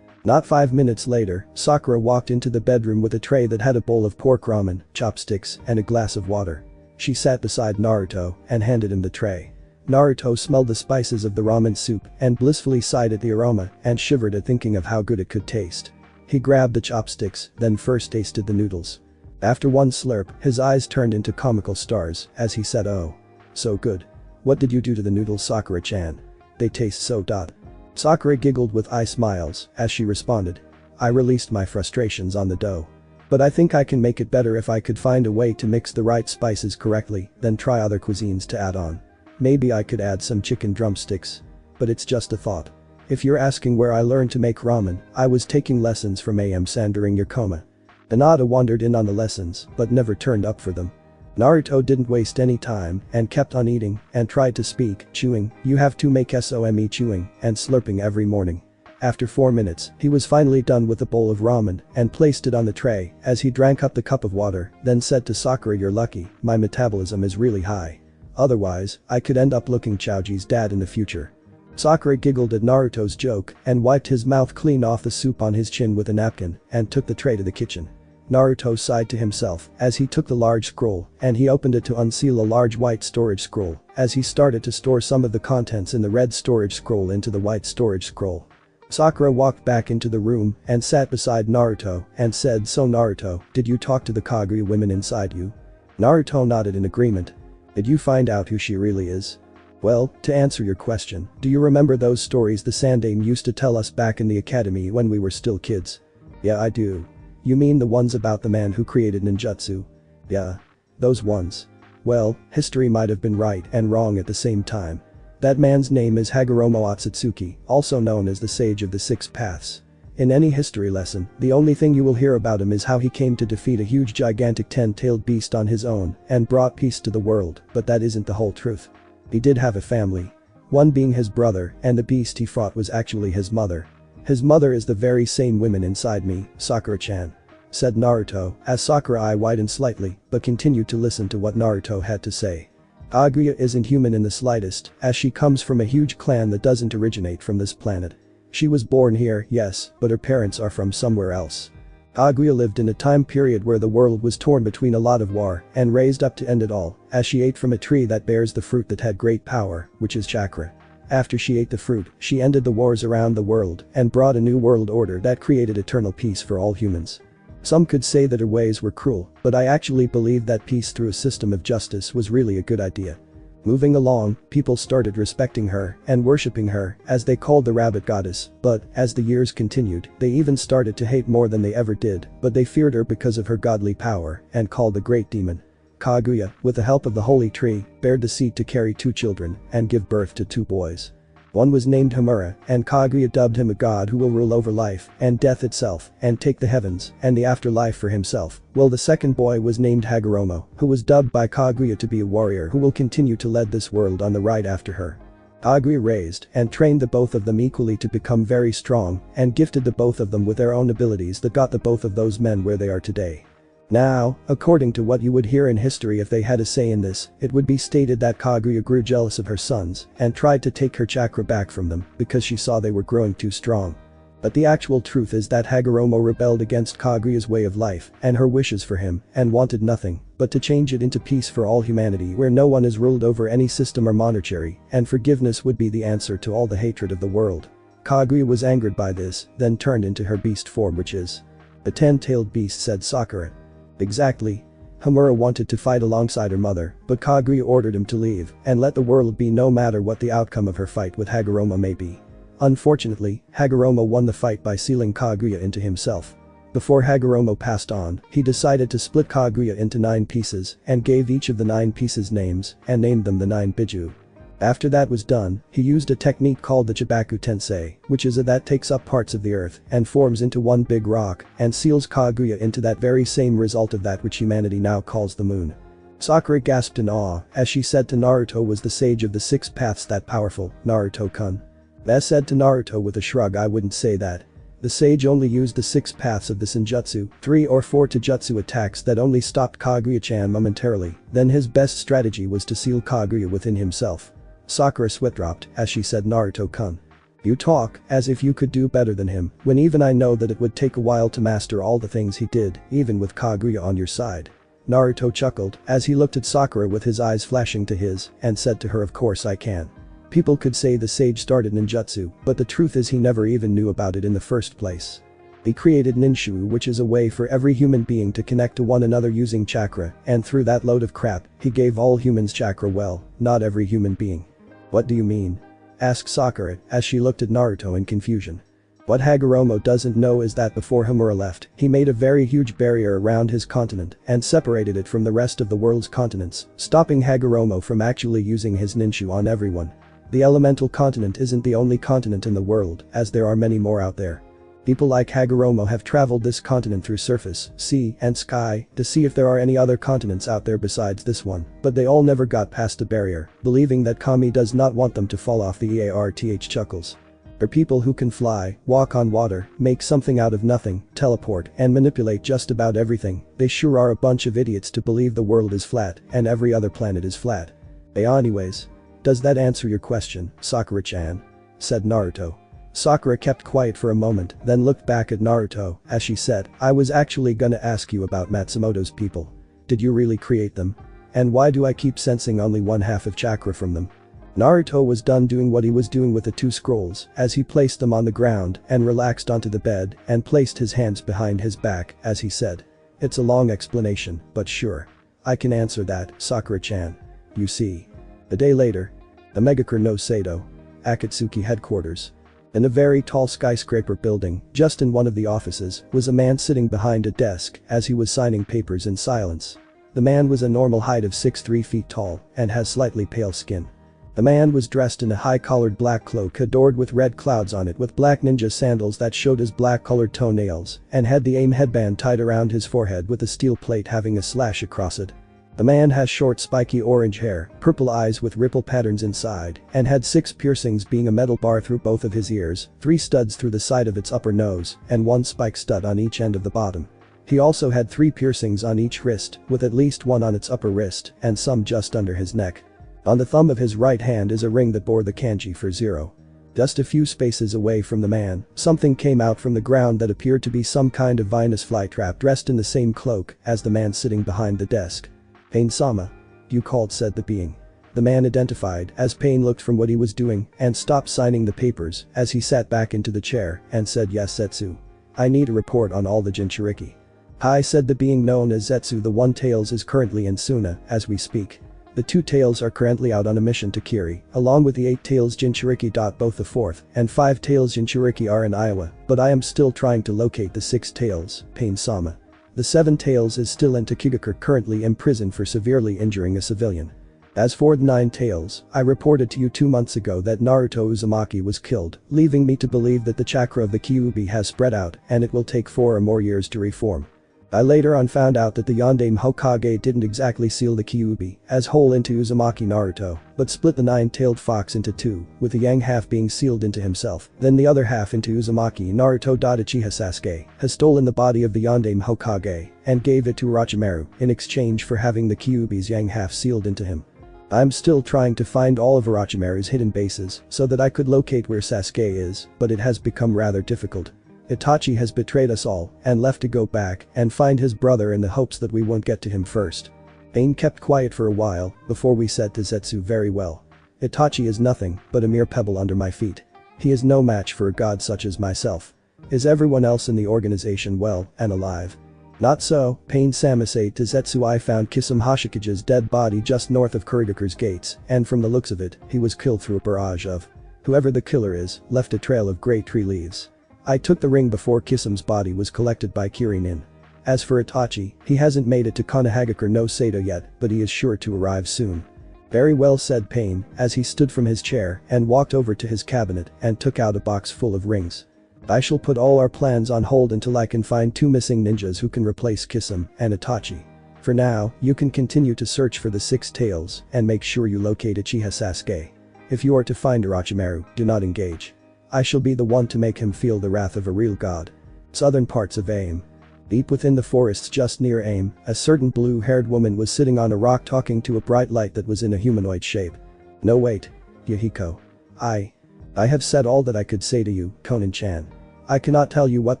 Not 5 minutes later, Sakura walked into the bedroom with a tray that had a bowl of pork ramen, chopsticks, and a glass of water. She sat beside Naruto and handed him the tray. Naruto smelled the spices of the ramen soup and blissfully sighed at the aroma and shivered at thinking of how good it could taste. He grabbed the chopsticks, then first tasted the noodles. After one slurp, his eyes turned into comical stars as he said, "Oh. So good. What did you do to the noodles, Sakura-chan? They taste so dot." Sakura giggled with eye smiles as she responded, "I released my frustrations on the dough. But I think I can make it better if I could find a way to mix the right spices correctly, then try other cuisines to add on. Maybe I could add some chicken drumsticks. But it's just a thought. If you're asking where I learned to make ramen, I was taking lessons from AM-san during your coma." Hinata wandered in on the lessons but never turned up for them. Naruto didn't waste any time and kept on eating and tried to speak, chewing, "You have to make some chewing and slurping every morning." After 4 minutes, he was finally done with the bowl of ramen and placed it on the tray as he drank up the cup of water, then said to Sakura, "You're lucky, my metabolism is really high. Otherwise, I could end up looking Chaoji's dad in the future." Sakura giggled at Naruto's joke and wiped his mouth clean off the soup on his chin with a napkin and took the tray to the kitchen. Naruto sighed to himself as he took the large scroll and he opened it to unseal a large white storage scroll as he started to store some of the contents in the red storage scroll into the white storage scroll. Sakura walked back into the room and sat beside Naruto and said, "So Naruto, did you talk to the Kaguya women inside you?" Naruto nodded in agreement. "Did you find out who she really is?" "Well, to answer your question, do you remember those stories the Sandaime used to tell us back in the academy when we were still kids?" "Yeah, I do." "You mean the ones about the man who created ninjutsu?" "Yeah. Those ones. Well, history might have been right and wrong at the same time. That man's name is Hagoromo Akatsuki, also known as the Sage of the Six Paths. In any history lesson, the only thing you will hear about him is how he came to defeat a huge gigantic 10-tailed beast on his own and brought peace to the world, but that isn't the whole truth. He did have a family. One being his brother, and the beast he fought was actually his mother. His mother is the very same woman inside me, Sakura-chan," said Naruto as Sakura eye widened slightly but continued to listen to what Naruto had to say. Kaguya isn't human in the slightest, as she comes from a huge clan that doesn't originate from this planet. She was born here, yes, but her parents are from somewhere else. Kaguya lived in a time period where the world was torn between a lot of war and raised up to end it all, as she ate from a tree that bears the fruit that had great power, which is chakra. After she ate the fruit, she ended the wars around the world and brought a new world order that created eternal peace for all humans. Some could say that her ways were cruel, but I actually believe that peace through a system of justice was really a good idea. Moving along, people started respecting her and worshipping her, as they called the rabbit goddess, but, as the years continued, they even started to hate more than they ever did, but they feared her because of her godly power and called the great demon. Kaguya, with the help of the holy tree, bared the seed to carry 2 children and give birth to 2 boys. One was named Homura, and Kaguya dubbed him a god who will rule over life and death itself and take the heavens and the afterlife for himself, while the second boy was named Hagoromo, who was dubbed by Kaguya to be a warrior who will continue to lead this world on the right after her. Kaguya raised and trained the both of them equally to become very strong and gifted the both of them with their own abilities that got the both of those men where they are today. Now, according to what you would hear in history if they had a say in this, it would be stated that Kaguya grew jealous of her sons and tried to take her chakra back from them because she saw they were growing too strong. But the actual truth is that Hagoromo rebelled against Kaguya's way of life and her wishes for him and wanted nothing but to change it into peace for all humanity where no one is ruled over any system or monarchy, and forgiveness would be the answer to all the hatred of the world. Kaguya was angered by this, then turned into her beast form, which is the 10-tailed beast, said Sakura. Exactly. Homura wanted to fight alongside her mother, but Kaguya ordered him to leave and let the world be no matter what the outcome of her fight with Hagoromo may be. Unfortunately, Hagoromo won the fight by sealing Kaguya into himself. Before Hagoromo passed on, he decided to split Kaguya into 9 pieces and gave each of the 9 pieces names and named them the 9 Biju. After that was done, he used a technique called the Chibaku Tensei, which is that takes up parts of the earth and forms into one big rock and seals Kaguya into that very same result of that which humanity now calls the moon. Sakura gasped in awe as she said to Naruto, was the Sage of the 6 Paths that powerful, Naruto-kun? That said to Naruto with a shrug, I wouldn't say that. The sage only used the 6 paths of the Senjutsu, 3 or 4 Taijutsu attacks that only stopped Kaguya-chan momentarily, then his best strategy was to seal Kaguya within himself. Sakura sweat dropped as she said, Naruto-kun. You talk as if you could do better than him, when even I know that it would take a while to master all the things he did, even with Kaguya on your side. Naruto chuckled as he looked at Sakura with his eyes flashing to his and said to her, of course I can. People could say the sage started ninjutsu, but the truth is he never even knew about it in the first place. He created ninshu, which is a way for every human being to connect to one another using chakra, and through that load of crap, he gave all humans chakra. Well, not every human being. What do you mean? Asked Sakura as she looked at Naruto in confusion. What Hagoromo doesn't know is that before Homura left, he made a very huge barrier around his continent and separated it from the rest of the world's continents, stopping Hagoromo from actually using his ninshu on everyone. The elemental continent isn't the only continent in the world, as there are many more out there. People like Hagoromo have traveled this continent through surface, sea, and sky to see if there are any other continents out there besides this one, but they all never got past the barrier, believing that Kami does not want them to fall off the EARTH chuckles. For people who can fly, walk on water, make something out of nothing, teleport, and manipulate just about everything, they sure are a bunch of idiots to believe the world is flat and every other planet is flat. Anyways. Does that answer your question, Sakura-chan? Said Naruto. Sakura kept quiet for a moment, then looked back at Naruto as she said, I was actually gonna ask you about Matsumoto's people. Did you really create them? And why do I keep sensing only one half of chakra from them? Naruto was done doing what he was doing with the two scrolls as he placed them on the ground and relaxed onto the bed and placed his hands behind his back as he said. It's a long explanation, but sure. I can answer that, Sakura-chan. You see. A day later. The Megakure no Sado. Akatsuki headquarters. In a very tall skyscraper building, just in one of the offices, was a man sitting behind a desk as he was signing papers in silence. The man was a normal height of 6'3" feet tall and has slightly pale skin. The man was dressed in a high-collared black cloak adorned with red clouds on it with black ninja sandals that showed his black-colored toenails and had the AIM headband tied around his forehead with a steel plate having a slash across it. The man has short spiky orange hair, purple eyes with ripple patterns inside, and had 6 piercings being a metal bar through both of his ears, 3 studs through the side of its upper nose, and 1 spike stud on each end of the bottom. He also had 3 piercings on each wrist, with at least 1 on its upper wrist and some just under his neck. On the thumb of his right hand is a ring that bore the kanji for 0. Just a few spaces away from the man, something came out from the ground that appeared to be some kind of Venus flytrap dressed in the same cloak as the man sitting behind the desk. Pain-sama. You called, said the being. The man identified as Pain looked from what he was doing and stopped signing the papers as he sat back into the chair and said yes Zetsu. I need a report on all the Jinchuriki. Hi, said the being known as Zetsu. The one Tails is currently in Suna as we speak. The 2 Tails are currently out on a mission to Kiri, along with the 8 Tails Jinchuriki. Both the 4th and 5 Tails Jinchuriki are in Iowa, but I am still trying to locate the 6 Tails, Pain-sama. The 7 Tails is still in Takigakure, currently imprisoned for severely injuring a civilian. As for the 9 Tails, I reported to you 2 months ago that Naruto Uzumaki was killed, leaving me to believe that the chakra of the Kyuubi has spread out and it will take 4 or more years to reform. I later on found out that the Yondaime Hokage didn't exactly seal the Kyuubi as whole into Uzumaki Naruto, but split the 9-tailed fox into 2, with the yang half being sealed into himself, then the other half into Uzumaki Naruto. Uchiha Sasuke has stolen the body of the Yondaime Hokage and gave it to Orochimaru in exchange for having the Kyuubi's yang half sealed into him. I'm still trying to find all of Orochimaru's hidden bases so that I could locate where Sasuke is, but it has become rather difficult. Itachi has betrayed us all and left to go back and find his brother in the hopes that we won't get to him first. Pain kept quiet for a while before we said to Zetsu, very well. Itachi is nothing but a mere pebble under my feet. He is no match for a god such as myself. Is everyone else in the organization well and alive? Not so, Pain-sama said to Zetsu. I found Kisame Hoshikage's dead body just north of Kurigakure's gates, and from the looks of it, he was killed through a barrage of whoever the killer is, left a trail of grey tree leaves. I took the ring before Kisame's body was collected by Kirin. As for Itachi, he hasn't made it to Konohagakure no Sado yet, but he is sure to arrive soon. Very well, said Pain as he stood from his chair and walked over to his cabinet and took out a box full of rings. I shall put all our plans on hold until I can find 2 missing ninjas who can replace Kisame and Itachi. For now, you can continue to search for the 6 Tails and make sure you locate Uchiha Sasuke. If you are to find Orochimaru, do not engage. I shall be the one to make him feel the wrath of a real god. Southern parts of AIM. Deep within the forests just near AIM, a certain blue-haired woman was sitting on a rock talking to a bright light that was in a humanoid shape. No wait. Yahiko. I have said all that I could say to you, Konan-chan. I cannot tell you what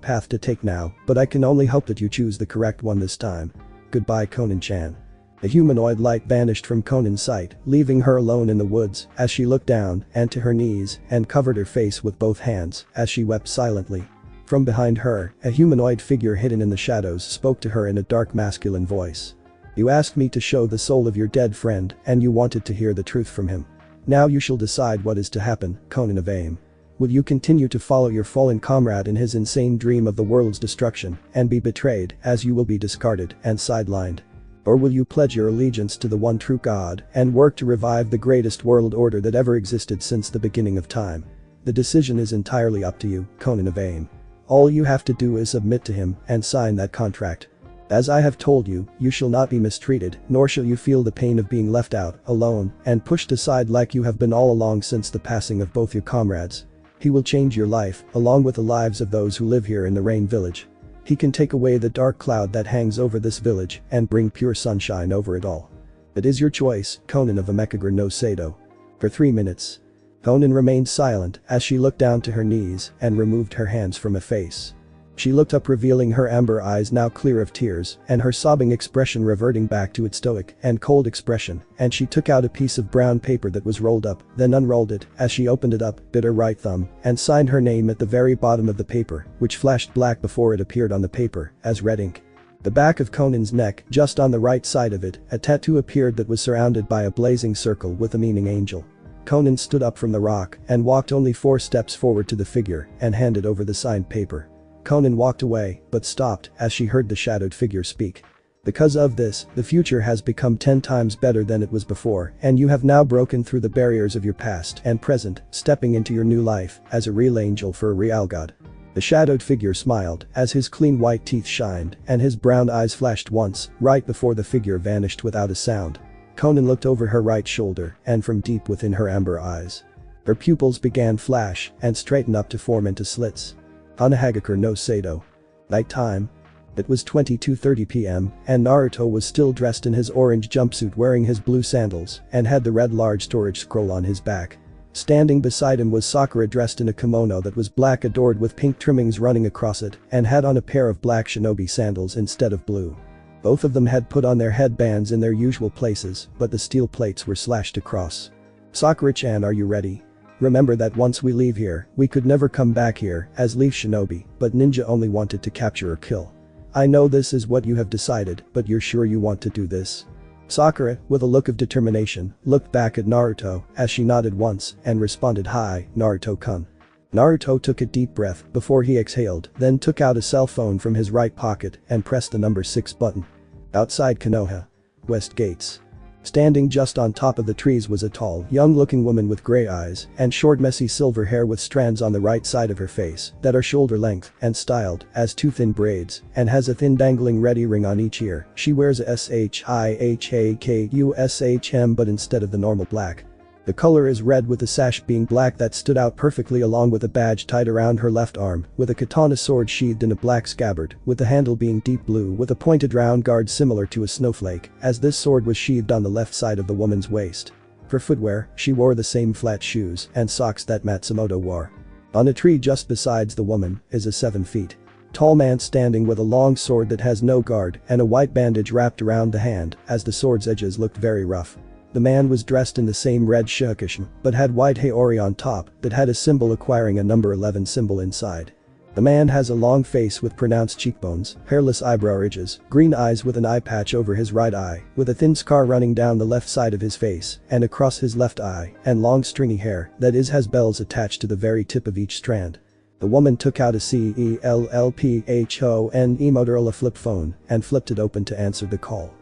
path to take now, but I can only hope that you choose the correct one this time. Goodbye, Konan-chan. The humanoid light vanished from Konan's sight, leaving her alone in the woods as she looked down and to her knees and covered her face with both hands as she wept silently. From behind her, a humanoid figure hidden in the shadows spoke to her in a dark masculine voice. You asked me to show the soul of your dead friend and you wanted to hear the truth from him. Now you shall decide what is to happen, Konan of AIM. Will you continue to follow your fallen comrade in his insane dream of the world's destruction and be betrayed as you will be discarded and sidelined? Or will you pledge your allegiance to the one true God and work to revive the greatest world order that ever existed since the beginning of time? The decision is entirely up to you, Konan of AIM. All you have to do is submit to him and sign that contract. As I have told you, you shall not be mistreated, nor shall you feel the pain of being left out, alone, and pushed aside like you have been all along since the passing of both your comrades. He will change your life, along with the lives of those who live here in the Rain Village. He can take away the dark cloud that hangs over this village and bring pure sunshine over it all. It is your choice, Konan of Amekagure no Sado. For 3 minutes. Konan remained silent as she looked down to her knees and removed her hands from her face. She looked up, revealing her amber eyes now clear of tears and her sobbing expression reverting back to its stoic and cold expression, and she took out a piece of brown paper that was rolled up, then unrolled it. As she opened it up, bit her right thumb and signed her name at the very bottom of the paper, which flashed black before it appeared on the paper as red ink. The back of Conan's neck, just on the right side of it, a tattoo appeared that was surrounded by a blazing circle with a meaning angel. Konan stood up from the rock and walked only 4 steps forward to the figure and handed over the signed paper. Konan walked away, but stopped as she heard the shadowed figure speak. Because of this, the future has become 10 times better than it was before, and you have now broken through the barriers of your past and present, stepping into your new life as a real angel for a real god. The shadowed figure smiled as his clean white teeth shined and his brown eyes flashed once, right before the figure vanished without a sound. Konan looked over her right shoulder and from deep within her amber eyes. Her pupils began flash and straighten up to form into slits. Hanahagakure no Sado. Night time. It was 22:30 p.m. and Naruto was still dressed in his orange jumpsuit, wearing his blue sandals and had the red large storage scroll on his back. Standing beside him was Sakura, dressed in a kimono that was black adored with pink trimmings running across it and had on a pair of black shinobi sandals instead of blue. Both of them had put on their headbands in their usual places, but the steel plates were slashed across. Sakura-chan, are you ready? Remember that once we leave here, we could never come back here as Leaf Shinobi, but Ninja only wanted to capture or kill. I know this is what you have decided, but you're sure you want to do this? Sakura, with a look of determination, looked back at Naruto as she nodded once and responded, "Hi, Naruto-kun." Naruto took a deep breath before he exhaled, then took out a cell phone from his right pocket and pressed the number 6 button. Outside Konoha. West Gates. Standing just on top of the trees was a tall, young-looking woman with gray eyes and short messy silver hair with strands on the right side of her face that are shoulder length and styled as 2 thin braids and has a thin dangling red earring on each ear. She wears a SHIHAKUSHM but instead of the normal black. The color is red, with the sash being black that stood out perfectly, along with a badge tied around her left arm with a katana sword sheathed in a black scabbard, with the handle being deep blue with a pointed round guard similar to a snowflake, as this sword was sheathed on the left side of the woman's waist. For footwear, she wore the same flat shoes and socks that Matsumoto wore. On a tree just besides the woman is a 7 feet tall man standing with a long sword that has no guard and a white bandage wrapped around the hand, as the sword's edges looked very rough. The man was dressed in the same red shirtkishi, but had white haori on top that had a symbol acquiring a number 11 symbol inside. The man has a long face with pronounced cheekbones, hairless eyebrow ridges, green eyes with an eye patch over his right eye, with a thin scar running down the left side of his face and across his left eye, and long stringy hair that has bells attached to the very tip of each strand. The woman took out a CELLPHON Motorola flip phone and flipped it open to answer the call.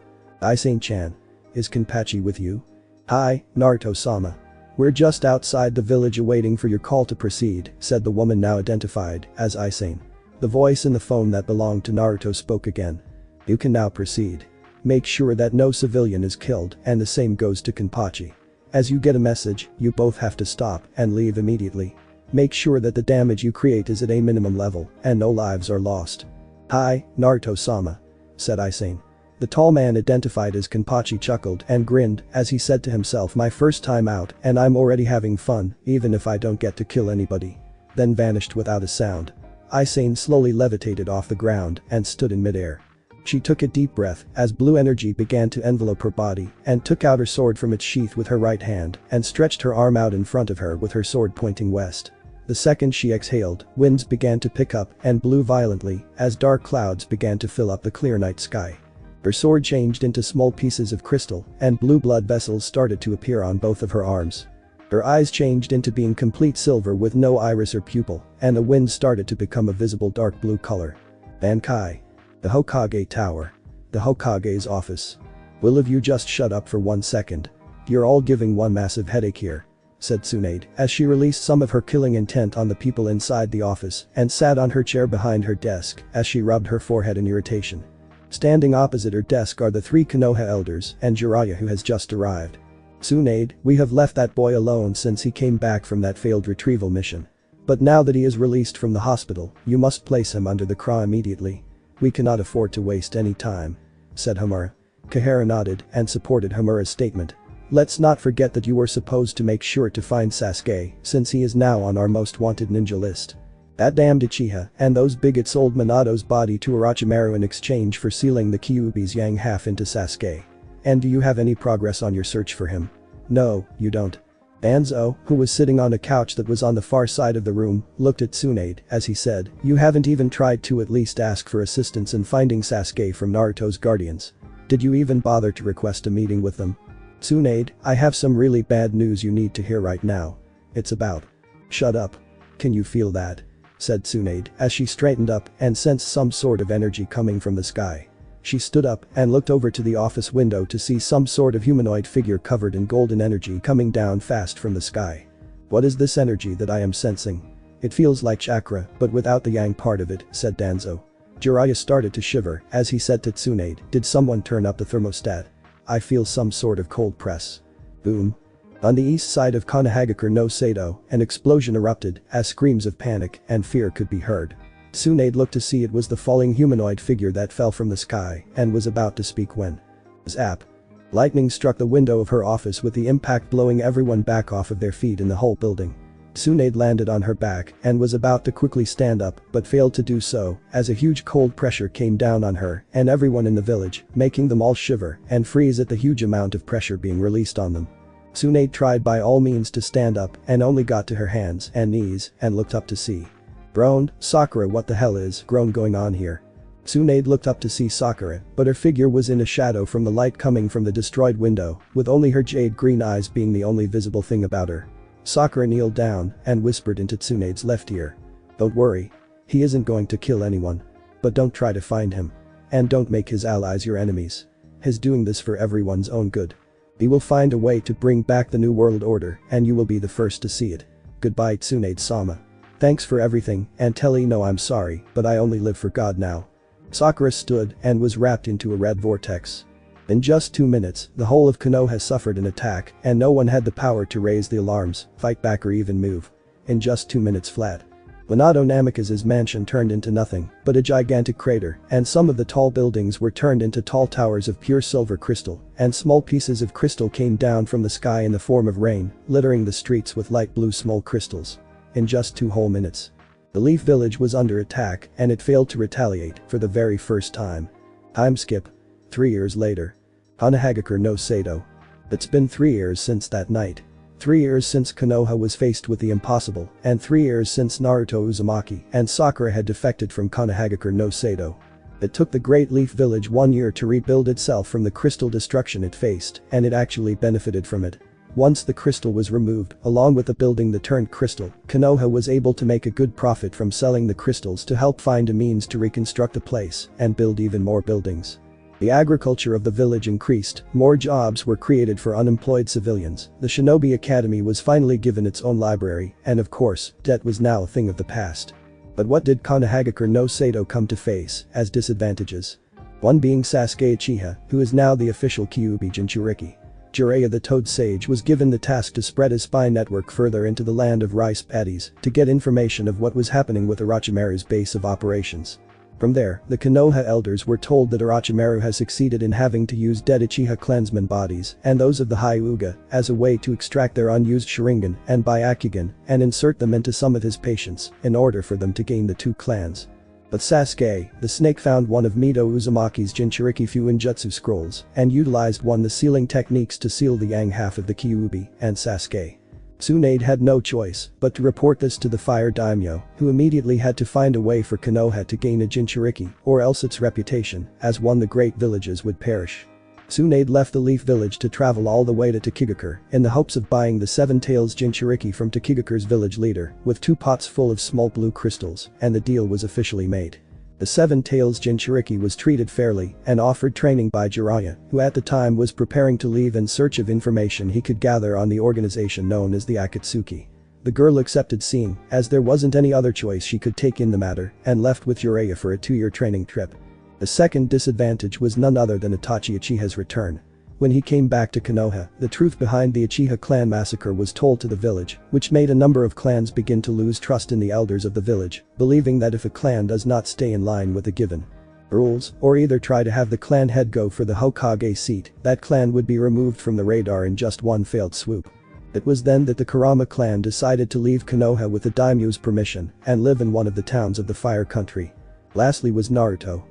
Isane-chan. Is Kenpachi with you? Hi, Naruto-sama. We're just outside the village awaiting for your call to proceed, said the woman, now identified as Isane. The voice in the phone that belonged to Naruto spoke again. You can now proceed. Make sure that no civilian is killed, and the same goes to Kenpachi. As you get a message, you both have to stop and leave immediately. Make sure that the damage you create is at a minimum level and no lives are lost. Hi, Naruto-sama, said Isane. The tall man identified as Kenpachi chuckled and grinned as he said to himself, my first time out and I'm already having fun, even if I don't get to kill anybody. Then vanished without a sound. Isane slowly levitated off the ground and stood in midair. She took a deep breath as blue energy began to envelop her body and took out her sword from its sheath with her right hand and stretched her arm out in front of her with her sword pointing west. The second she exhaled, winds began to pick up and blew violently as dark clouds began to fill up the clear night sky. Her sword changed into small pieces of crystal and blue blood vessels started to appear on both of her arms. Her eyes changed into being complete silver with no iris or pupil, and the wind started to become a visible dark blue color. Bankai. The Hokage Tower. The Hokage's office. Will of you just shut up for 1 second? You're all giving one massive headache here, said Tsunade as she released some of her killing intent on the people inside the office and sat on her chair behind her desk as she rubbed her forehead in irritation. Standing opposite her desk are the 3 Konoha elders and Jiraiya, who has just arrived. Tsunade, we have left that boy alone since he came back from that failed retrieval mission. But now that he is released from the hospital, you must place him under the Kra immediately. We cannot afford to waste any time, said Homura. Kahara nodded and supported Homura's statement. Let's not forget that you were supposed to make sure to find Sasuke, since he is now on our most wanted ninja list. That damned Uchiha and those bigots sold Minato's body to Orochimaru in exchange for sealing the Kyuubi's yang half into Sasuke. And do you have any progress on your search for him? No, you don't. Danzo, who was sitting on a couch that was on the far side of the room, looked at Tsunade as he said, you haven't even tried to at least ask for assistance in finding Sasuke from Naruto's guardians. Did you even bother to request a meeting with them? Tsunade, I have some really bad news you need to hear right now. It's about. Shut up. Can you feel that? Said Tsunade as she straightened up and sensed some sort of energy coming from the sky. She stood up and looked over to the office window to see some sort of humanoid figure covered in golden energy coming down fast from the sky. What is this energy that I am sensing? It feels like chakra, but without the yang part of it, said Danzo. Jiraiya started to shiver as he said to Tsunade, did someone turn up the thermostat? I feel some sort of cold press. Boom. On the east side of Konohagakure no Sado, an explosion erupted as screams of panic and fear could be heard. Tsunade looked to see it was the falling humanoid figure that fell from the sky and was about to speak when. Zap. Lightning struck the window of her office with the impact blowing everyone back off of their feet in the whole building. Tsunade landed on her back and was about to quickly stand up but failed to do so as a huge cold pressure came down on her and everyone in the village, making them all shiver and freeze at the huge amount of pressure being released on them. Tsunade tried by all means to stand up and only got to her hands and knees and looked up to see. Groaned, Sakura, what the hell is going on here? Tsunade looked up to see Sakura, but her figure was in a shadow from the light coming from the destroyed window, with only her jade green eyes being the only visible thing about her. Sakura kneeled down and whispered into Tsunade's left ear. Don't worry. He isn't going to kill anyone. But don't try to find him. And don't make his allies your enemies. He's doing this for everyone's own good. He will find a way to bring back the new world order and you will be the first to see it. Goodbye Tsunade-sama. Thanks for everything and tell Ino I'm sorry, but I only live for God now. Sakura stood and was wrapped into a red vortex. In just 2 minutes, the whole of Konoha suffered an attack and no one had the power to raise the alarms, fight back or even move. In just 2 minutes flat. Minato Namikaze's mansion turned into nothing but a gigantic crater and some of the tall buildings were turned into tall towers of pure silver crystal and small pieces of crystal came down from the sky in the form of rain, littering the streets with light blue small crystals. In just 2 whole minutes. The Leaf Village was under attack and it failed to retaliate for the very first time. Time skip. 3 years later. Konohagakure no Sado. It's been 3 years since that night. 3 years since Konoha was faced with the impossible and 3 years since Naruto Uzumaki and Sakura had defected from Konohagakure no Sado. It took the Great Leaf Village 1 year to rebuild itself from the crystal destruction it faced and it actually benefited from it. Once the crystal was removed, along with the building that turned crystal, Konoha was able to make a good profit from selling the crystals to help find a means to reconstruct the place and build even more buildings. The agriculture of the village increased, more jobs were created for unemployed civilians, the Shinobi Academy was finally given its own library, and of course, debt was now a thing of the past. But what did Konohagakure no Sado come to face as disadvantages? One being Sasuke Uchiha, who is now the official Kyuubi Jinchuriki. Jiraiya the Toad Sage was given the task to spread his spy network further into the land of rice paddies to get information of what was happening with Orochimaru's base of operations. From there, the Konoha elders were told that Orochimaru has succeeded in having to use dead Uchiha clansmen bodies and those of the Hyuga as a way to extract their unused Sharingan and Byakugan and insert them into some of his patients in order for them to gain the 2 clans. But Sasuke, the snake, found one of Mito Uzumaki's Jinchuriki Fuinjutsu scrolls and utilized the sealing techniques to seal the yang half of the Kyuubi and Sasuke. Tsunade had no choice but to report this to the Fire Daimyo, who immediately had to find a way for Konoha to gain a Jinchuriki or else its reputation as one of the great villages would perish. Tsunade left the Leaf Village to travel all the way to Takigakure in the hopes of buying the 7 Tails Jinchuriki from Takigakures village leader with 2 pots full of small blue crystals and the deal was officially made. The 7 Tails Jinchuriki was treated fairly and offered training by Jiraiya, who at the time was preparing to leave in search of information he could gather on the organization known as the Akatsuki. The girl accepted, seeing as there wasn't any other choice she could take in the matter and left with Jiraiya for a 2-year training trip. The second disadvantage was none other than Itachi Uchiha's return. When he came back to Konoha, the truth behind the Uchiha clan massacre was told to the village, which made a number of clans begin to lose trust in the elders of the village, believing that if a clan does not stay in line with the given Rules, or either try to have the clan head go for the Hokage seat, that clan would be removed from the radar in just one failed swoop. It was then that the Kurama clan decided to leave Konoha with the daimyo's permission and live in one of the towns of the Fire Country. Lastly was Naruto.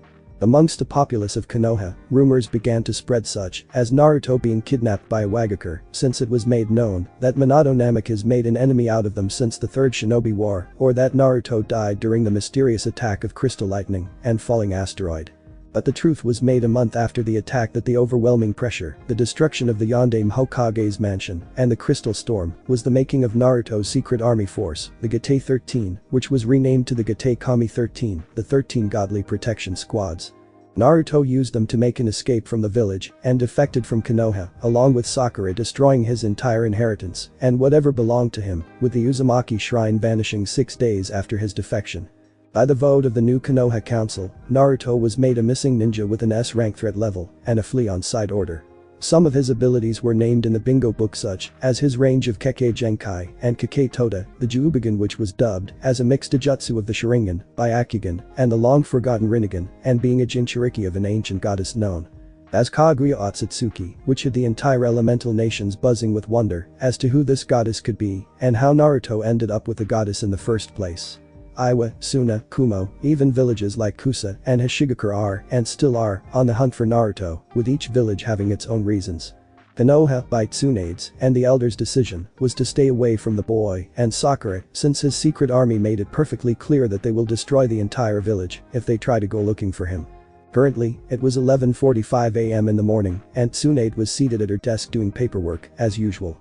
Amongst the populace of Konoha, rumors began to spread such as Naruto being kidnapped by a Wagakure, since it was made known that Minato Namikaze made an enemy out of them since the Third Shinobi War, or that Naruto died during the mysterious attack of crystal lightning and falling asteroid. But the truth was made a month after the attack that the overwhelming pressure, the destruction of the Yondaime Hokage's mansion, and the crystal storm was the making of Naruto's secret army force, the Gatei 13, which was renamed to the Gatei Kami 13, the 13 Godly Protection Squads. Naruto used them to make an escape from the village and defected from Konoha, along with Sakura destroying his entire inheritance and whatever belonged to him, with the Uzumaki shrine vanishing 6 days after his defection. By the vote of the new Konoha Council, Naruto was made a missing ninja with an S-rank threat level and a flea on side order. Some of his abilities were named in the bingo book such as his range of Kekkei Genkai and Kekkei Toda, the Juubigan which was dubbed as a mixed jutsu of the Sharingan, Byakugan, and the long-forgotten Rinnegan, and being a Jinchuriki of an ancient goddess known as Kaguya Otsutsuki, which had the entire elemental nations buzzing with wonder as to who this goddess could be and how Naruto ended up with the goddess in the first place. Iwa, Suna, Kumo, even villages like Kusa and Hashigakure are, and still are, on the hunt for Naruto, with each village having its own reasons. Konoha, by Tsunade's and the elders' decision, was to stay away from the boy and Sakura since his secret army made it perfectly clear that they will destroy the entire village if they try to go looking for him. Currently, it was 11:45 am in the morning and Tsunade was seated at her desk doing paperwork, as usual.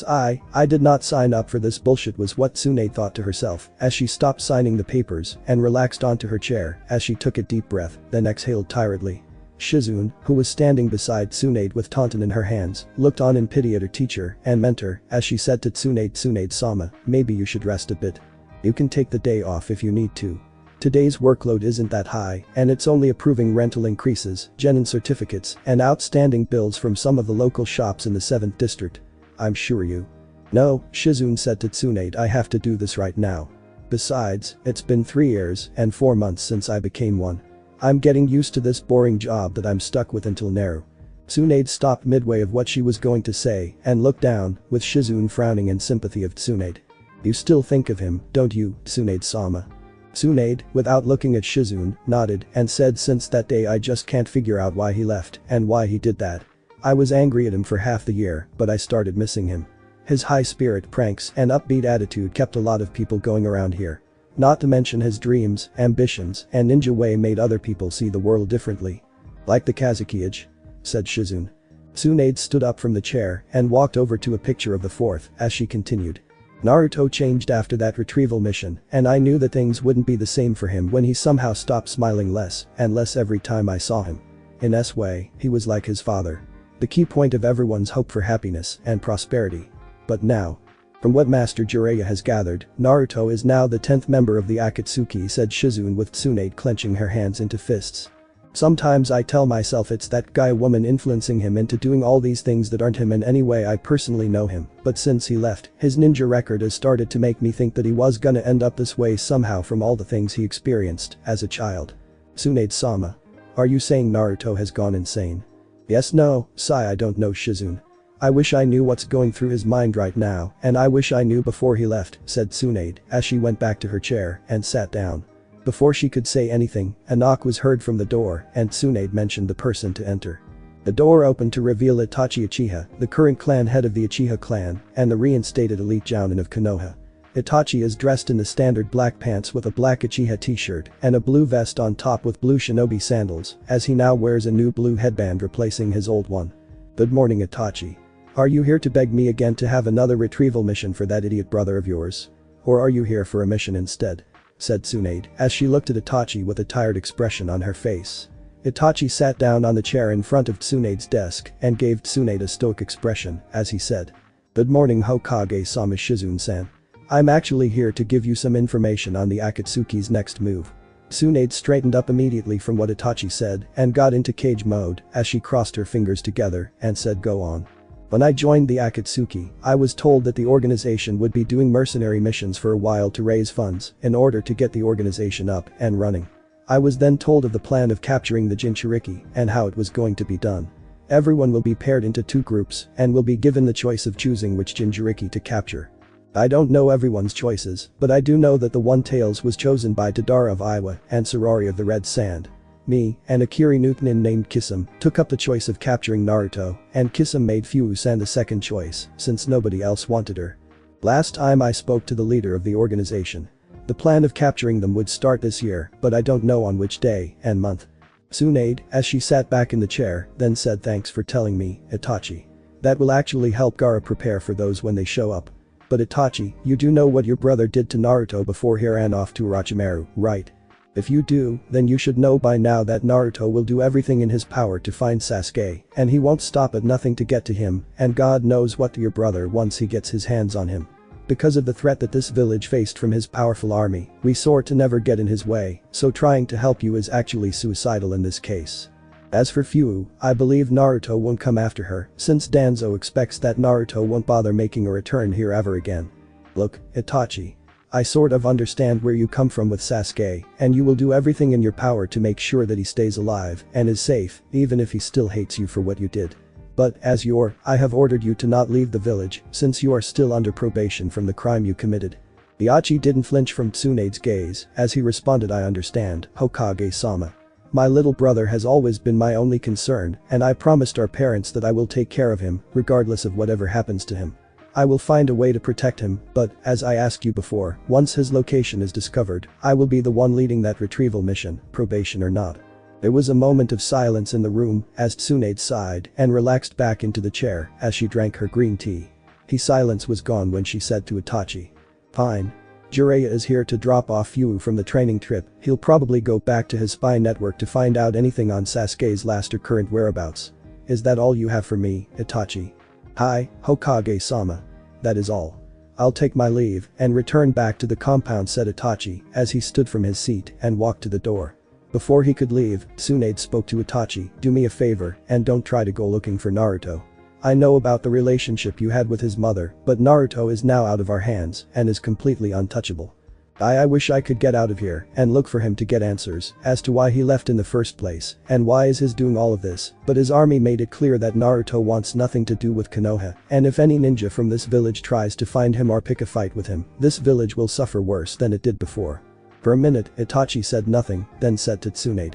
I did not sign up for this bullshit was what Tsunade thought to herself as she stopped signing the papers and relaxed onto her chair as she took a deep breath, then exhaled tiredly. Shizune, who was standing beside Tsunade with tauntaun in her hands, looked on in pity at her teacher and mentor as she said to Tsunade-sama, maybe you should rest a bit. You can take the day off if you need to. Today's workload isn't that high and it's only approving rental increases, genin certificates, and outstanding bills from some of the local shops in the 7th district. I'm sure you. No, Shizune said to Tsunade, I have to do this right now. Besides, it's been 3 years and 4 months since I became one. I'm getting used to this boring job that I'm stuck with until now. Tsunade stopped midway of what she was going to say and looked down, with Shizune frowning in sympathy of Tsunade. You still think of him, don't you, Tsunade-sama? Tsunade, without looking at Shizune, nodded and said since that day I just can't figure out why he left and why he did that. I was angry at him for half the year, but I started missing him. His high spirit, pranks, and upbeat attitude kept a lot of people going around here. Not to mention his dreams, ambitions, and ninja way made other people see the world differently. Like the Kazuki-age? Said Shizune. Tsunade stood up from the chair and walked over to a picture of the 4th as she continued. Naruto changed after that retrieval mission, and I knew that things wouldn't be the same for him when he somehow stopped smiling less and less every time I saw him. In S way, he was like his father. The key point of everyone's hope for happiness and prosperity. But now, from what Master Jiraiya has gathered, Naruto is now the 10th member of the Akatsuki, said Shizune with Tsunade clenching her hands into fists. Sometimes I tell myself it's that guy woman influencing him into doing all these things that aren't him in any way. I personally know him, but since he left, his ninja record has started to make me think that he was gonna end up this way somehow from all the things he experienced as a child. Tsunade-sama. Are you saying Naruto has gone insane? Yes, no, I don't know, Shizune. I wish I knew what's going through his mind right now, and I wish I knew before he left, said Tsunade as she went back to her chair and sat down. Before she could say anything, a knock was heard from the door and Tsunade mentioned the person to enter. The door opened to reveal Itachi Uchiha, the current clan head of the Uchiha clan and the reinstated elite jounin of Konoha. Itachi is dressed in the standard black pants with a black Uchiha t-shirt and a blue vest on top with blue shinobi sandals, as he now wears a new blue headband replacing his old one. Good morning, Itachi. Are you here to beg me again to have another retrieval mission for that idiot brother of yours? Or are you here for a mission instead? Said Tsunade as she looked at Itachi with a tired expression on her face. Itachi sat down on the chair in front of Tsunade's desk and gave Tsunade a stoic expression as he said. Good morning, Hokage-sama. Shizune-san. I'm actually here to give you some information on the Akatsuki's next move. Tsunade straightened up immediately from what Itachi said and got into cage mode as she crossed her fingers together and said, go on. When I joined the Akatsuki, I was told that the organization would be doing mercenary missions for a while to raise funds in order to get the organization up and running. I was then told of the plan of capturing the Jinchuriki and how it was going to be done. Everyone will be paired into 2 groups and will be given the choice of choosing which Jinchuriki to capture. I don't know everyone's choices, but I do know that the one Tails was chosen by Tadara of Iwa and Sarori of the Red Sand. Me and Akiri Newtonin named Kisum took up the choice of capturing Naruto, and Kisum made Fuusan the second choice since nobody else wanted her. Last time I spoke to the leader of the organization. The plan of capturing them would start this year, but I don't know on which day and month. Tsunade, as she sat back in the chair, then said thanks for telling me, Itachi. That will actually help Gaara prepare for those when they show up. But Itachi, you do know what your brother did to Naruto before he ran off to Orochimaru, right? If you do, then you should know by now that Naruto will do everything in his power to find Sasuke, and he won't stop at nothing to get to him, and God knows what to your brother once he gets his hands on him. Because of the threat that this village faced from his powerful army, we swore to never get in his way, so trying to help you is actually suicidal in this case. As for Fu, I believe Naruto won't come after her, since Danzo expects that Naruto won't bother making a return here ever again. Look, Itachi. I sort of understand where you come from with Sasuke, and you will do everything in your power to make sure that he stays alive and is safe, even if he still hates you for what you did. But, I have ordered you to not leave the village, since you are still under probation from the crime you committed. Itachi didn't flinch from Tsunade's gaze, as he responded, I understand, Hokage-sama. My little brother has always been my only concern, and I promised our parents that I will take care of him, regardless of whatever happens to him. I will find a way to protect him, but, as I asked you before, once his location is discovered, I will be the one leading that retrieval mission, probation or not. There was a moment of silence in the room as Tsunade sighed and relaxed back into the chair as she drank her green tea. His silence was gone when she said to Itachi. Fine. Jiraiya is here to drop off you from the training trip, he'll probably go back to his spy network to find out anything on Sasuke's last or current whereabouts. Is that all you have for me, Itachi? Hi, Hokage-sama. That is all. I'll take my leave and return back to the compound, said Itachi as he stood from his seat and walked to the door. Before he could leave, Tsunade spoke to Itachi, do me a favor and don't try to go looking for Naruto. I know about the relationship you had with his mother, but Naruto is now out of our hands and is completely untouchable. I wish I could get out of here and look for him to get answers as to why he left in the first place and why is his doing all of this, but his army made it clear that Naruto wants nothing to do with Konoha, and if any ninja from this village tries to find him or pick a fight with him, this village will suffer worse than it did before. For a minute, Itachi said nothing, then said to Tsunade.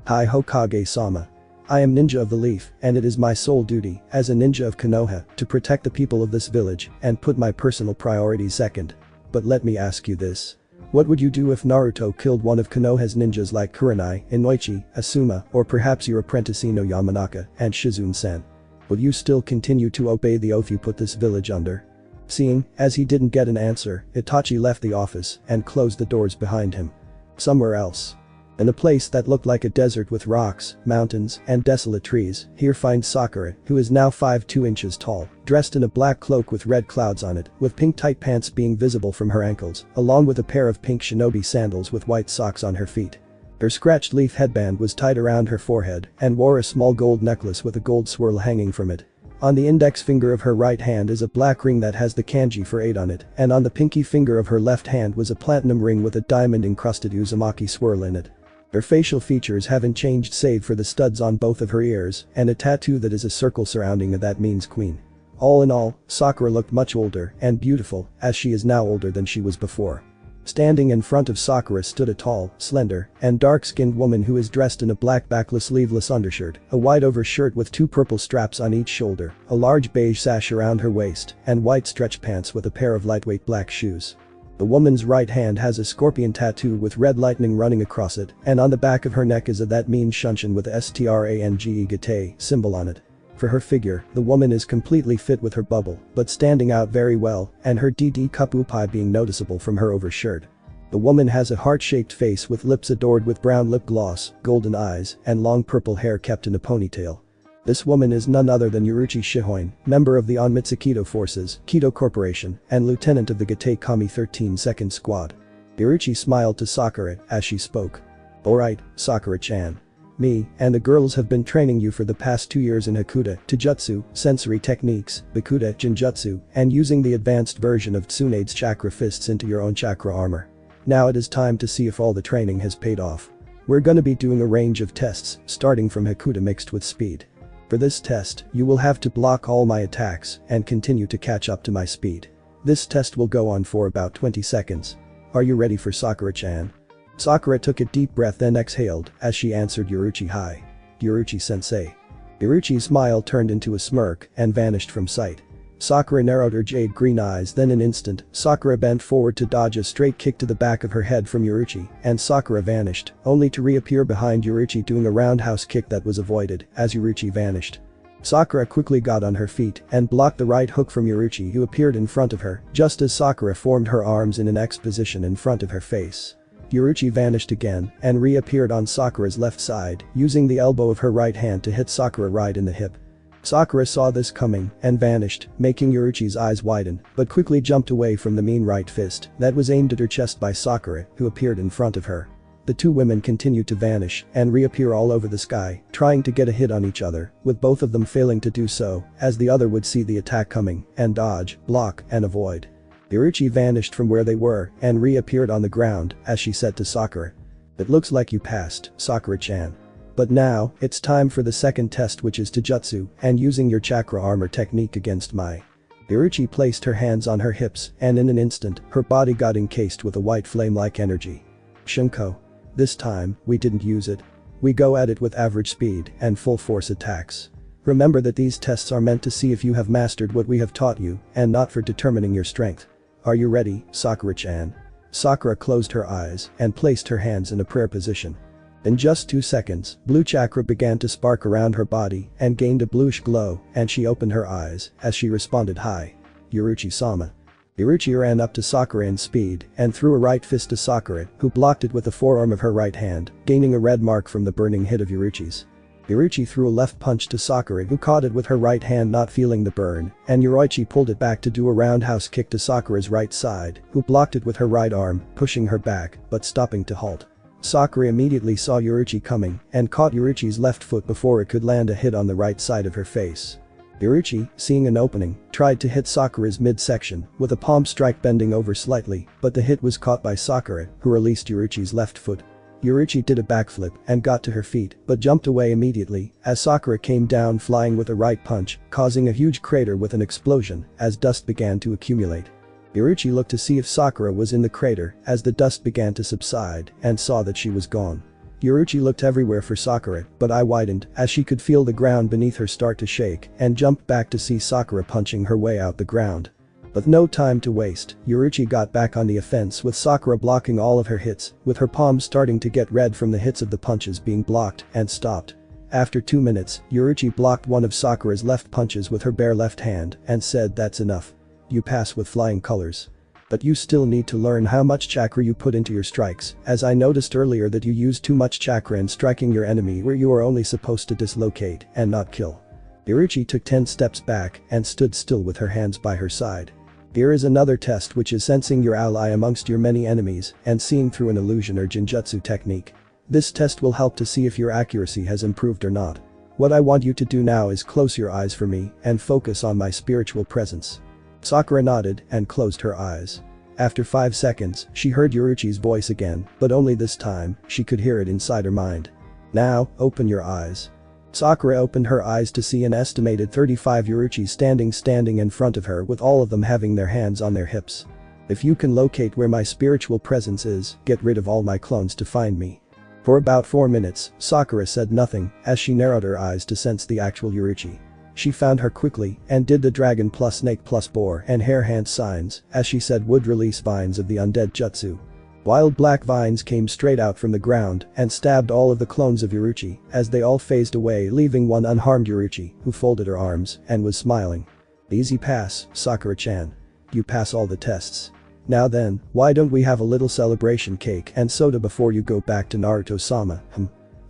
Hi Hokage-sama. I am Ninja of the Leaf, and it is my sole duty, as a ninja of Konoha, to protect the people of this village and put my personal priorities second. But let me ask you this. What would you do if Naruto killed one of Konoha's ninjas like Kurenai, Inoichi, Asuma, or perhaps your apprentice Ino Yamanaka and Shizune-san? Will you still continue to obey the oath you put this village under? Seeing as he didn't get an answer, Itachi left the office and closed the doors behind him. Somewhere else. In a place that looked like a desert with rocks, mountains, and desolate trees, here finds Sakura, who is now 5'2" inches tall, dressed in a black cloak with red clouds on it, with pink tight pants being visible from her ankles, along with a pair of pink shinobi sandals with white socks on her feet. Her scratched leaf headband was tied around her forehead and wore a small gold necklace with a gold swirl hanging from it. On the index finger of her right hand is a black ring that has the kanji for 8 on it, and on the pinky finger of her left hand was a platinum ring with a diamond-encrusted Uzumaki swirl in it. Her facial features haven't changed save for the studs on both of her ears and a tattoo that is a circle surrounding that means queen. All in all, Sakura looked much older and beautiful, as she is now older than she was before. Standing in front of Sakura stood a tall, slender, and dark-skinned woman who is dressed in a black backless sleeveless undershirt, a white overshirt with 2 purple straps on each shoulder, a large beige sash around her waist, and white stretch pants with a pair of lightweight black shoes. The woman's right hand has a scorpion tattoo with red lightning running across it, and on the back of her neck is a that means Shunshin with a strange gate symbol on it. For her figure, the woman is completely fit with her bubble, but standing out very well, and her DD cup upai being noticeable from her overshirt. The woman has a heart-shaped face with lips adored with brown lip gloss, golden eyes, and long purple hair kept in a ponytail. This woman is none other than Yoruichi Shihoin, member of the Onmitsukido Forces, Kido Corporation, and lieutenant of the Gatei Kami 13 2nd Squad. Yoruichi smiled to Sakura as she spoke. Alright, Sakura-chan. Me and the girls have been training you for the past 2 years in Hakuda, Taijutsu, sensory techniques, Bakuda, Jinjutsu, and using the advanced version of Tsunade's chakra fists into your own chakra armor. Now it is time to see if all the training has paid off. We're gonna be doing a range of tests, starting from Hakuta mixed with speed. For this test, you will have to block all my attacks and continue to catch up to my speed. This test will go on for about 20 seconds. Are you ready for Sakura-chan? Sakura took a deep breath then exhaled as she answered Yoruichi. Hi. Yoruichi-sensei. Yoruichi's smile turned into a smirk and vanished from sight. Sakura narrowed her jade green eyes, then an instant, Sakura bent forward to dodge a straight kick to the back of her head from Yoruichi, and Sakura vanished, only to reappear behind Yoruichi doing a roundhouse kick that was avoided as Yoruichi vanished. Sakura quickly got on her feet and blocked the right hook from Yoruichi, who appeared in front of her just as Sakura formed her arms in an X position in front of her face. Yoruichi vanished again and reappeared on Sakura's left side, using the elbow of her right hand to hit Sakura right in the hip. Sakura saw this coming and vanished, making Yoruichi's eyes widen, but quickly jumped away from the mean right fist that was aimed at her chest by Sakura, who appeared in front of her. The two women continued to vanish and reappear all over the sky, trying to get a hit on each other, with both of them failing to do so, as the other would see the attack coming and dodge, block, and avoid. Yoruichi vanished from where they were and reappeared on the ground as she said to Sakura. It looks like you passed, Sakura-chan. But now, it's time for the second test, which is Taijutsu and using your chakra armor technique against Mai. Yoruichi placed her hands on her hips and in an instant, her body got encased with a white flame-like energy. Shunko. This time, we didn't use it. We go at it with average speed and full force attacks. Remember that these tests are meant to see if you have mastered what we have taught you and not for determining your strength. Are you ready, Sakura-chan? Sakura closed her eyes and placed her hands in a prayer position. In just 2 seconds, blue chakra began to spark around her body and gained a bluish glow, and she opened her eyes as she responded, Hi. Yoruichi-sama. Yoruichi ran up to Sakura in speed and threw a right fist to Sakura, who blocked it with the forearm of her right hand, gaining a red mark from the burning hit of Yoruichi's. Yoruichi threw a left punch to Sakura, who caught it with her right hand not feeling the burn, and Yoruichi pulled it back to do a roundhouse kick to Sakura's right side, who blocked it with her right arm, pushing her back but stopping to halt. Sakura immediately saw Yoruichi coming and caught Yoruichi's left foot before it could land a hit on the right side of her face. Yoruichi, seeing an opening, tried to hit Sakura's midsection with a palm strike bending over slightly, but the hit was caught by Sakura, who released Yoruichi's left foot. Yoruichi did a backflip and got to her feet but jumped away immediately as Sakura came down flying with a right punch, causing a huge crater with an explosion as dust began to accumulate. Yoruichi looked to see if Sakura was in the crater as the dust began to subside and saw that she was gone. Yoruichi looked everywhere for Sakura, but eye widened as she could feel the ground beneath her start to shake and jumped back to see Sakura punching her way out the ground. With no time to waste, Yoruichi got back on the offense with Sakura blocking all of her hits, with her palms starting to get red from the hits of the punches being blocked and stopped. After 2 minutes, Yoruichi blocked one of Sakura's left punches with her bare left hand and said, That's enough. You pass with flying colors. But you still need to learn how much chakra you put into your strikes, as I noticed earlier that you used too much chakra in striking your enemy where you are only supposed to dislocate and not kill. Yoruichi took 10 steps back and stood still with her hands by her side. Here is another test, which is sensing your ally amongst your many enemies and seeing through an illusion or genjutsu technique. This test will help to see if your accuracy has improved or not. What I want you to do now is close your eyes for me and focus on my spiritual presence. Sakura nodded and closed her eyes. After 5 seconds, she heard Yoruichi's voice again, but only this time, she could hear it inside her mind. Now, open your eyes. Sakura opened her eyes to see an estimated 35 Yoruichis standing in front of her, with all of them having their hands on their hips. If you can locate where my spiritual presence is, get rid of all my clones to find me. For about 4 minutes, Sakura said nothing as she narrowed her eyes to sense the actual Yoruichi. She found her quickly and did the dragon plus snake plus boar and hare hand signs as she said would release vines of the undead jutsu. Wild black vines came straight out from the ground and stabbed all of the clones of Yoruichi as they all phased away, leaving one unharmed Yoruichi who folded her arms and was smiling. Easy pass, Sakura-chan. You pass all the tests. Now then, why don't we have a little celebration cake and soda before you go back to Naruto-sama?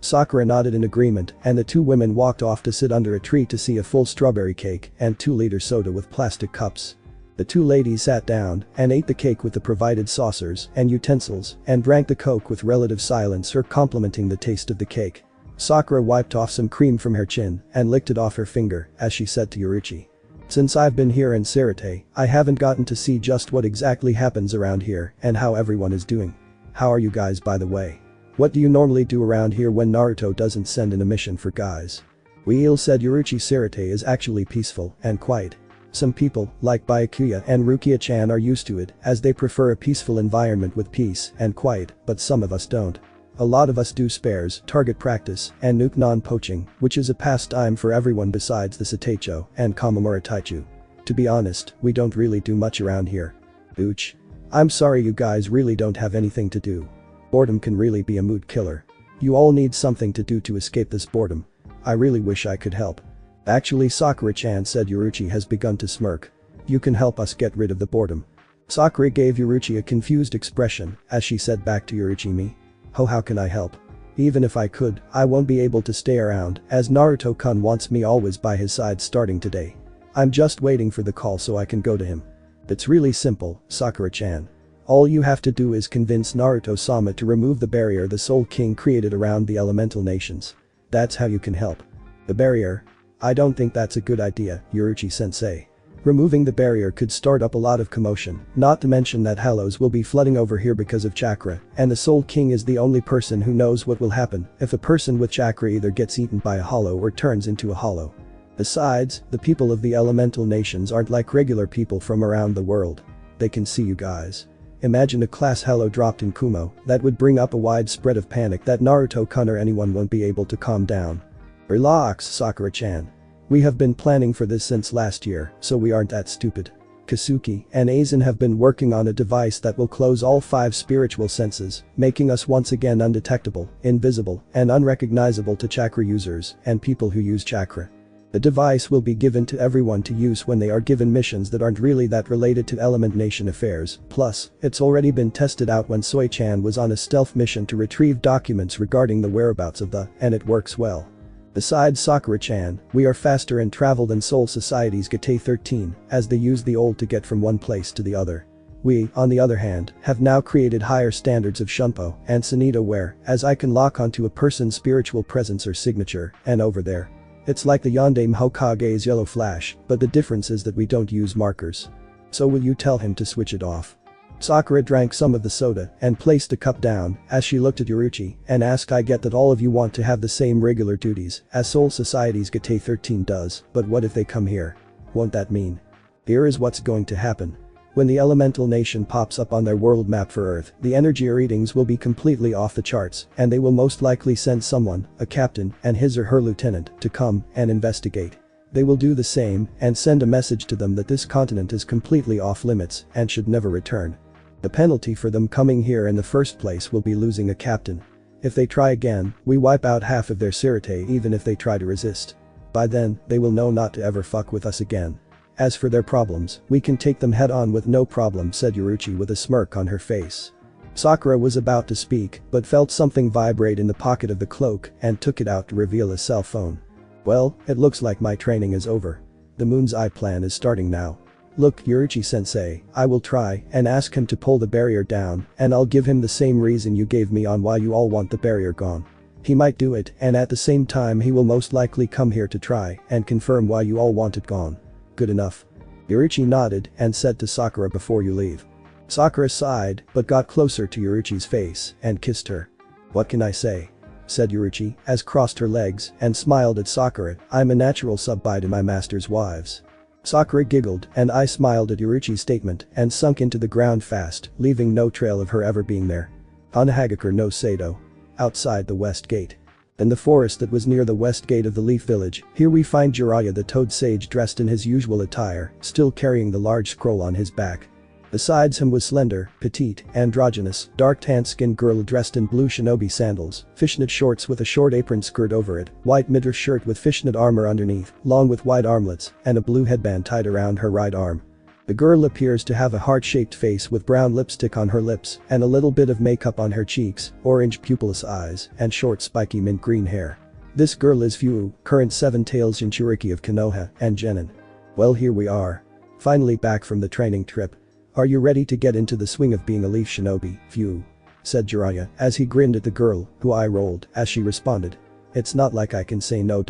Sakura nodded in agreement and the two women walked off to sit under a tree to see a full strawberry cake and 2-liter soda with plastic cups. The two ladies sat down and ate the cake with the provided saucers and utensils and drank the coke with relative silence, or complimenting the taste of the cake. Sakura wiped off some cream from her chin and licked it off her finger as she said to Yoruichi. Since I've been here in Sirte, I haven't gotten to see just what exactly happens around here and how everyone is doing. How are you guys, by the way? What do you normally do around here when Naruto doesn't send in a mission for guys? Well, said Yoruichi, Sarate is actually peaceful and quiet. Some people, like Byakuya and Rukia-chan, are used to it as they prefer a peaceful environment with peace and quiet, but some of us don't. A lot of us do spares, target practice, and nuke non-poaching, which is a pastime for everyone besides the Satacho and Kamamura Taichu. To be honest, we don't really do much around here. Booch. I'm sorry, you guys really don't have anything to do. Boredom can really be a mood killer. You all need something to do to escape this boredom. I really wish I could help. Actually, Sakura-chan, said Yoruichi, has begun to smirk. You can help us get rid of the boredom. Sakura gave Yoruichi a confused expression as she said back to Yoruichi, me? Oh, how can I help? Even if I could, I won't be able to stay around as Naruto-kun wants me always by his side starting today. I'm just waiting for the call so I can go to him. It's really simple, Sakura-chan. All you have to do is convince Naruto-sama to remove the barrier the Soul King created around the elemental nations. That's how you can help. The barrier? I don't think that's a good idea, Yoruichi-sensei. Removing the barrier could start up a lot of commotion, not to mention that Hallows will be flooding over here because of chakra, and the Soul King is the only person who knows what will happen if a person with chakra either gets eaten by a hollow or turns into a hollow. Besides, the people of the elemental nations aren't like regular people from around the world. They can see you guys. Imagine a class Hello dropped in Kumo, that would bring up a wide spread of panic that Naruto-kun or anyone won't be able to calm down. Relax, Sakura-chan. We have been planning for this since last year, so we aren't that stupid. Akatsuki and Aizen have been working on a device that will close all 5 spiritual senses, making us once again undetectable, invisible, and unrecognizable to chakra users and people who use chakra. The device will be given to everyone to use when they are given missions that aren't really that related to Element Nation affairs, plus, it's already been tested out when Soi-chan was on a stealth mission to retrieve documents regarding the whereabouts of the, and it works well. Besides Sakura-chan, we are faster in travel than Soul Society's Gate 13, as they use the old to get from one place to the other. We, on the other hand, have now created higher standards of Shunpo and Sanito where, as I can lock onto a person's spiritual presence or signature, and over there. It's like the Yondaime Hokage's yellow flash, but the difference is that we don't use markers. So will you tell him to switch it off? Sakura drank some of the soda and placed the cup down as she looked at Yoruichi and asked, I get that all of you want to have the same regular duties as Soul Society's Gate 13 does, but what if they come here? Won't that mean? Here is what's going to happen. When the elemental nation pops up on their world map for Earth, the energy readings will be completely off the charts and they will most likely send someone, a captain and his or her lieutenant, to come and investigate. They will do the same and send a message to them that this continent is completely off limits and should never return. The penalty for them coming here in the first place will be losing a captain. If they try again, we wipe out half of their Sarate even if they try to resist. By then, they will know not to ever fuck with us again. As for their problems, we can take them head on with no problem, said Yoruichi with a smirk on her face. Sakura was about to speak but felt something vibrate in the pocket of the cloak and took it out to reveal a cell phone. Well, it looks like my training is over. The Moon's Eye plan is starting now. Look, Yoruichi-sensei, I will try and ask him to pull the barrier down and I'll give him the same reason you gave me on why you all want the barrier gone. He might do it and at the same time he will most likely come here to try and confirm why you all want it gone. Good enough. Yoruichi nodded and said to Sakura, before you leave. Sakura sighed but got closer to Yoruichi's face and kissed her. What can I say? Said Yoruichi as crossed her legs and smiled at Sakura, I'm a natural sub-by to my master's wives. Sakura giggled and I smiled at Yoruichi's statement and sunk into the ground fast, leaving no trail of her ever being there. Hanahagakure no Sado. Outside the west gate. In the forest that was near the west gate of the Leaf Village, here we find Jiraiya the Toad Sage dressed in his usual attire, still carrying the large scroll on his back. Besides him was slender, petite, androgynous, dark tan-skinned girl dressed in blue shinobi sandals, fishnet shorts with a short apron skirt over it, white midriff shirt with fishnet armor underneath, long with wide armlets, and a blue headband tied around her right arm. The girl appears to have a heart-shaped face with brown lipstick on her lips and a little bit of makeup on her cheeks, orange pupilless eyes, and short spiky mint green hair. This girl is Fu, current Seven-Tails Jinchuriki of Konoha and Genin. Well, here we are. Finally back from the training trip. Are you ready to get into the swing of being a leaf shinobi, Fu? Said Jiraiya as he grinned at the girl, who eye-rolled as she responded. It's not like I can say no.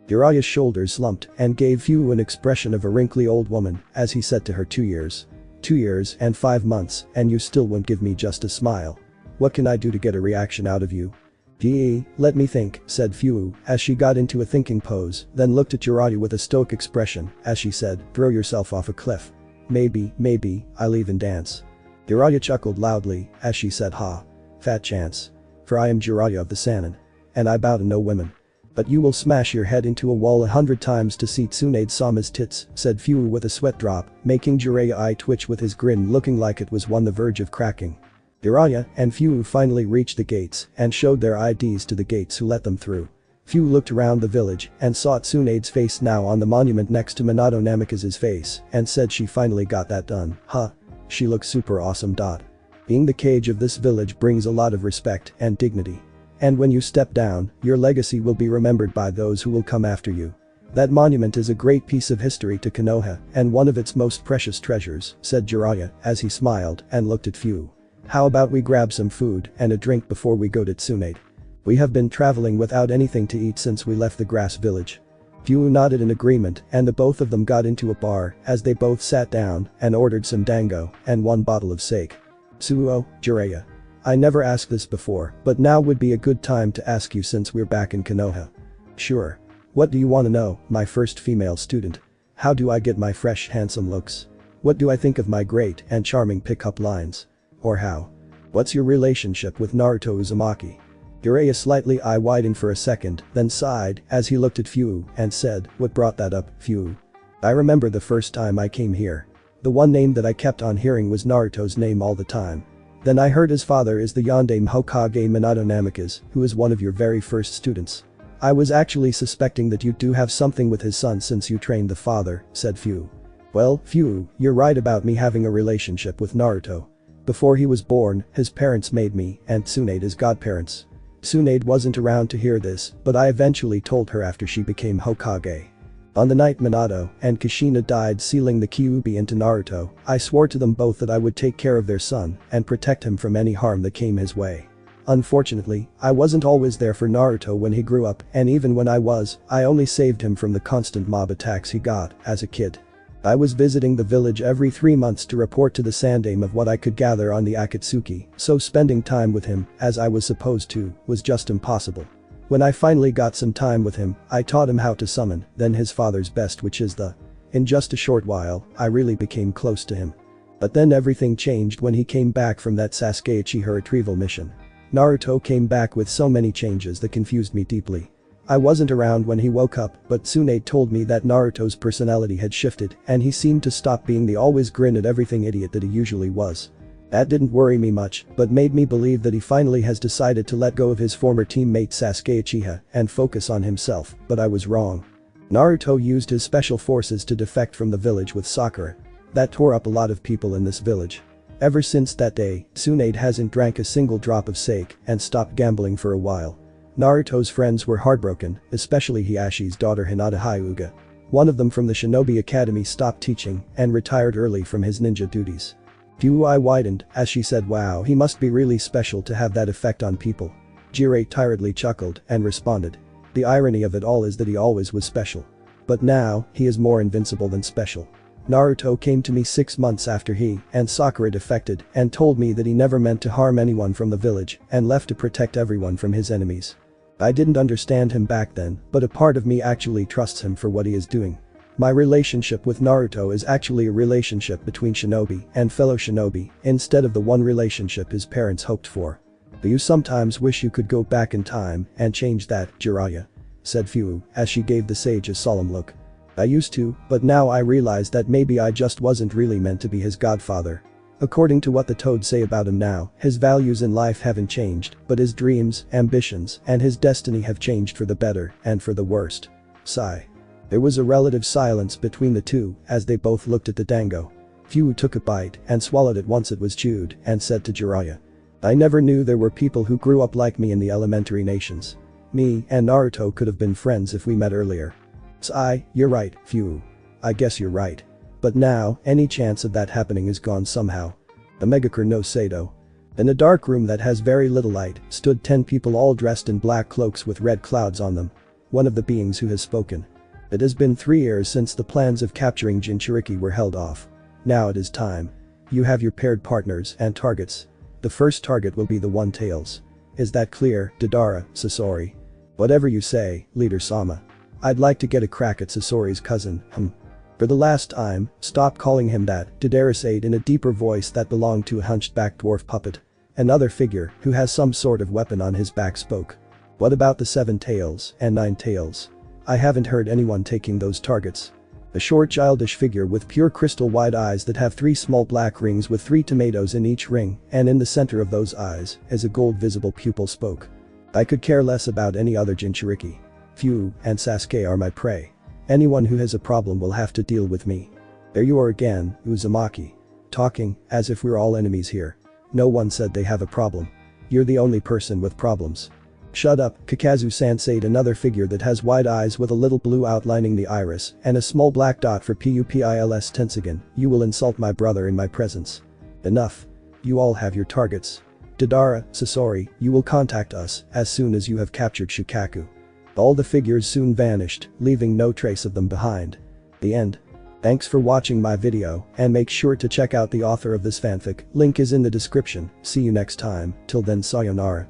Jiraiya's shoulders slumped and gave Fu an expression of a wrinkly old woman as he said to her, 2 years. 2 years and 5 months and you still won't give me just a smile. What can I do to get a reaction out of you? Let me think, said Fu, as she got into a thinking pose, then looked at Jiraiya with a stoic expression, as she said, throw yourself off a cliff. Maybe, I'll even dance. Jiraiya chuckled loudly, as she said ha. Fat chance. For I am Jiraiya of the Sannin. And I bow to no women. But you will smash your head into a wall 100 times to see Tsunade-sama's tits, said Fu with a sweat drop, making Jiraiya eye twitch with his grin looking like it was on the verge of cracking. Jiraiya and Fu finally reached the gates and showed their IDs to the gates who let them through. Fu looked around the village and saw Tsunade's face now on the monument next to Minato Namikaze's face and said she finally got that done, huh? She looks super awesome. Being the cage of this village brings a lot of respect and dignity. And when you step down, your legacy will be remembered by those who will come after you. That monument is a great piece of history to Konoha and one of its most precious treasures, said Jiraiya as he smiled and looked at Fu. How about we grab some food and a drink before we go to Tsunade? We have been traveling without anything to eat since we left the grass village. Fu nodded in agreement and the both of them got into a bar as they both sat down and ordered some dango and 1 bottle of sake. Suo, Jiraiya. I never asked this before, but now would be a good time to ask you since we're back in Konoha. Sure. What do you want to know, my first female student? How do I get my fresh handsome looks? What do I think of my great and charming pickup lines? Or how? What's your relationship with Naruto Uzumaki? Jiraiya slightly eye-widened for a second, then sighed as he looked at Fu and said, what brought that up, Fu? I remember the first time I came here. The one name that I kept on hearing was Naruto's name all the time. Then I heard his father is the Yondaime Hokage Minato Namikaze, who is one of your very first students. I was actually suspecting that you do have something with his son since you trained the father, said Fu. Well, Fu, you're right about me having a relationship with Naruto. Before he was born, his parents made me and Tsunade his godparents. Tsunade wasn't around to hear this, but I eventually told her after she became Hokage. On the night Minato and Kushina died sealing the Kyuubi into Naruto, I swore to them both that I would take care of their son and protect him from any harm that came his way. Unfortunately, I wasn't always there for Naruto when he grew up, and even when I was, I only saved him from the constant mob attacks he got as a kid. I was visiting the village every 3 months to report to the Sandaime of what I could gather on the Akatsuki, so spending time with him, as I was supposed to, was just impossible. When I finally got some time with him, I taught him how to summon, then his father's best which is the. In just a short while, I really became close to him. But then everything changed when he came back from that Sasuke Uchiha retrieval mission. Naruto came back with so many changes that confused me deeply. I wasn't around when he woke up, but Tsunade told me that Naruto's personality had shifted and he seemed to stop being the always grin at everything idiot that he usually was. That didn't worry me much, but made me believe that he finally has decided to let go of his former teammate Sasuke Uchiha and focus on himself, but I was wrong. Naruto used his special forces to defect from the village with Sakura. That tore up a lot of people in this village. Ever since that day, Tsunade hasn't drank a single drop of sake and stopped gambling for a while. Naruto's friends were heartbroken, especially Hiyashi's daughter Hinata Hyuga. One of them from the Shinobi Academy stopped teaching and retired early from his ninja duties. Fu eye widened as she said wow he must be really special to have that effect on people. Jiraiya tiredly chuckled and responded. The irony of it all is that he always was special. But now, he is more invincible than special. Naruto came to me 6 months after he and Sakura defected and told me that he never meant to harm anyone from the village and left to protect everyone from his enemies. I didn't understand him back then, but a part of me actually trusts him for what he is doing. My relationship with Naruto is actually a relationship between shinobi and fellow shinobi instead of the one relationship his parents hoped for. Do you sometimes wish you could go back in time and change that, Jiraiya? Said Fu as she gave the sage a solemn look. I used to, but now I realize that maybe I just wasn't really meant to be his godfather. According to what the toads say about him now, his values in life haven't changed, but his dreams, ambitions, and his destiny have changed for the better and for the worst. Sigh. There was a relative silence between the two as they both looked at the dango. Fu took a bite and swallowed it once it was chewed and said to Jiraiya. I never knew there were people who grew up like me in the elementary nations. Me and Naruto could have been friends if we met earlier. Sigh, you're right, Fu. I guess you're right. But now, any chance of that happening is gone somehow. The Megakure no Sado. In a dark room that has very little light, stood 10 people all dressed in black cloaks with red clouds on them. One of the beings who has spoken. It has been 3 years since the plans of capturing Jinchuriki were held off. Now it is time. You have your paired partners and targets. The first target will be the one tails. Is that clear, Deidara, Sasori? Whatever you say, Leader Sama. I'd like to get a crack at Sasori's cousin, For the last time, stop calling him that, Deidara said in a deeper voice that belonged to a hunchback dwarf puppet. Another figure, who has some sort of weapon on his back, spoke. What about the 7 tails and 9 tails? I haven't heard anyone taking those targets. A short childish figure with pure crystal wide eyes that have 3 small black rings with 3 tomatoes in each ring, and in the center of those eyes, is a gold visible pupil, spoke. I could care less about any other Jinchuriki. Fu and Sasuke are my prey. Anyone who has a problem will have to deal with me. There you are again, Uzumaki. Talking, as if we're all enemies here. No one said they have a problem. You're the only person with problems. Shut up, Kakazu-san, said another figure that has wide eyes with a little blue outlining the iris and a small black dot for pupils tensegan. You will insult my brother in my presence. Enough. You all have your targets. Deidara, Sasori, you will contact us as soon as you have captured Shukaku. All the figures soon vanished, leaving no trace of them behind. The end. Thanks for watching my video, and make sure to check out the author of this fanfic, link is in the description. See you next time, till then sayonara.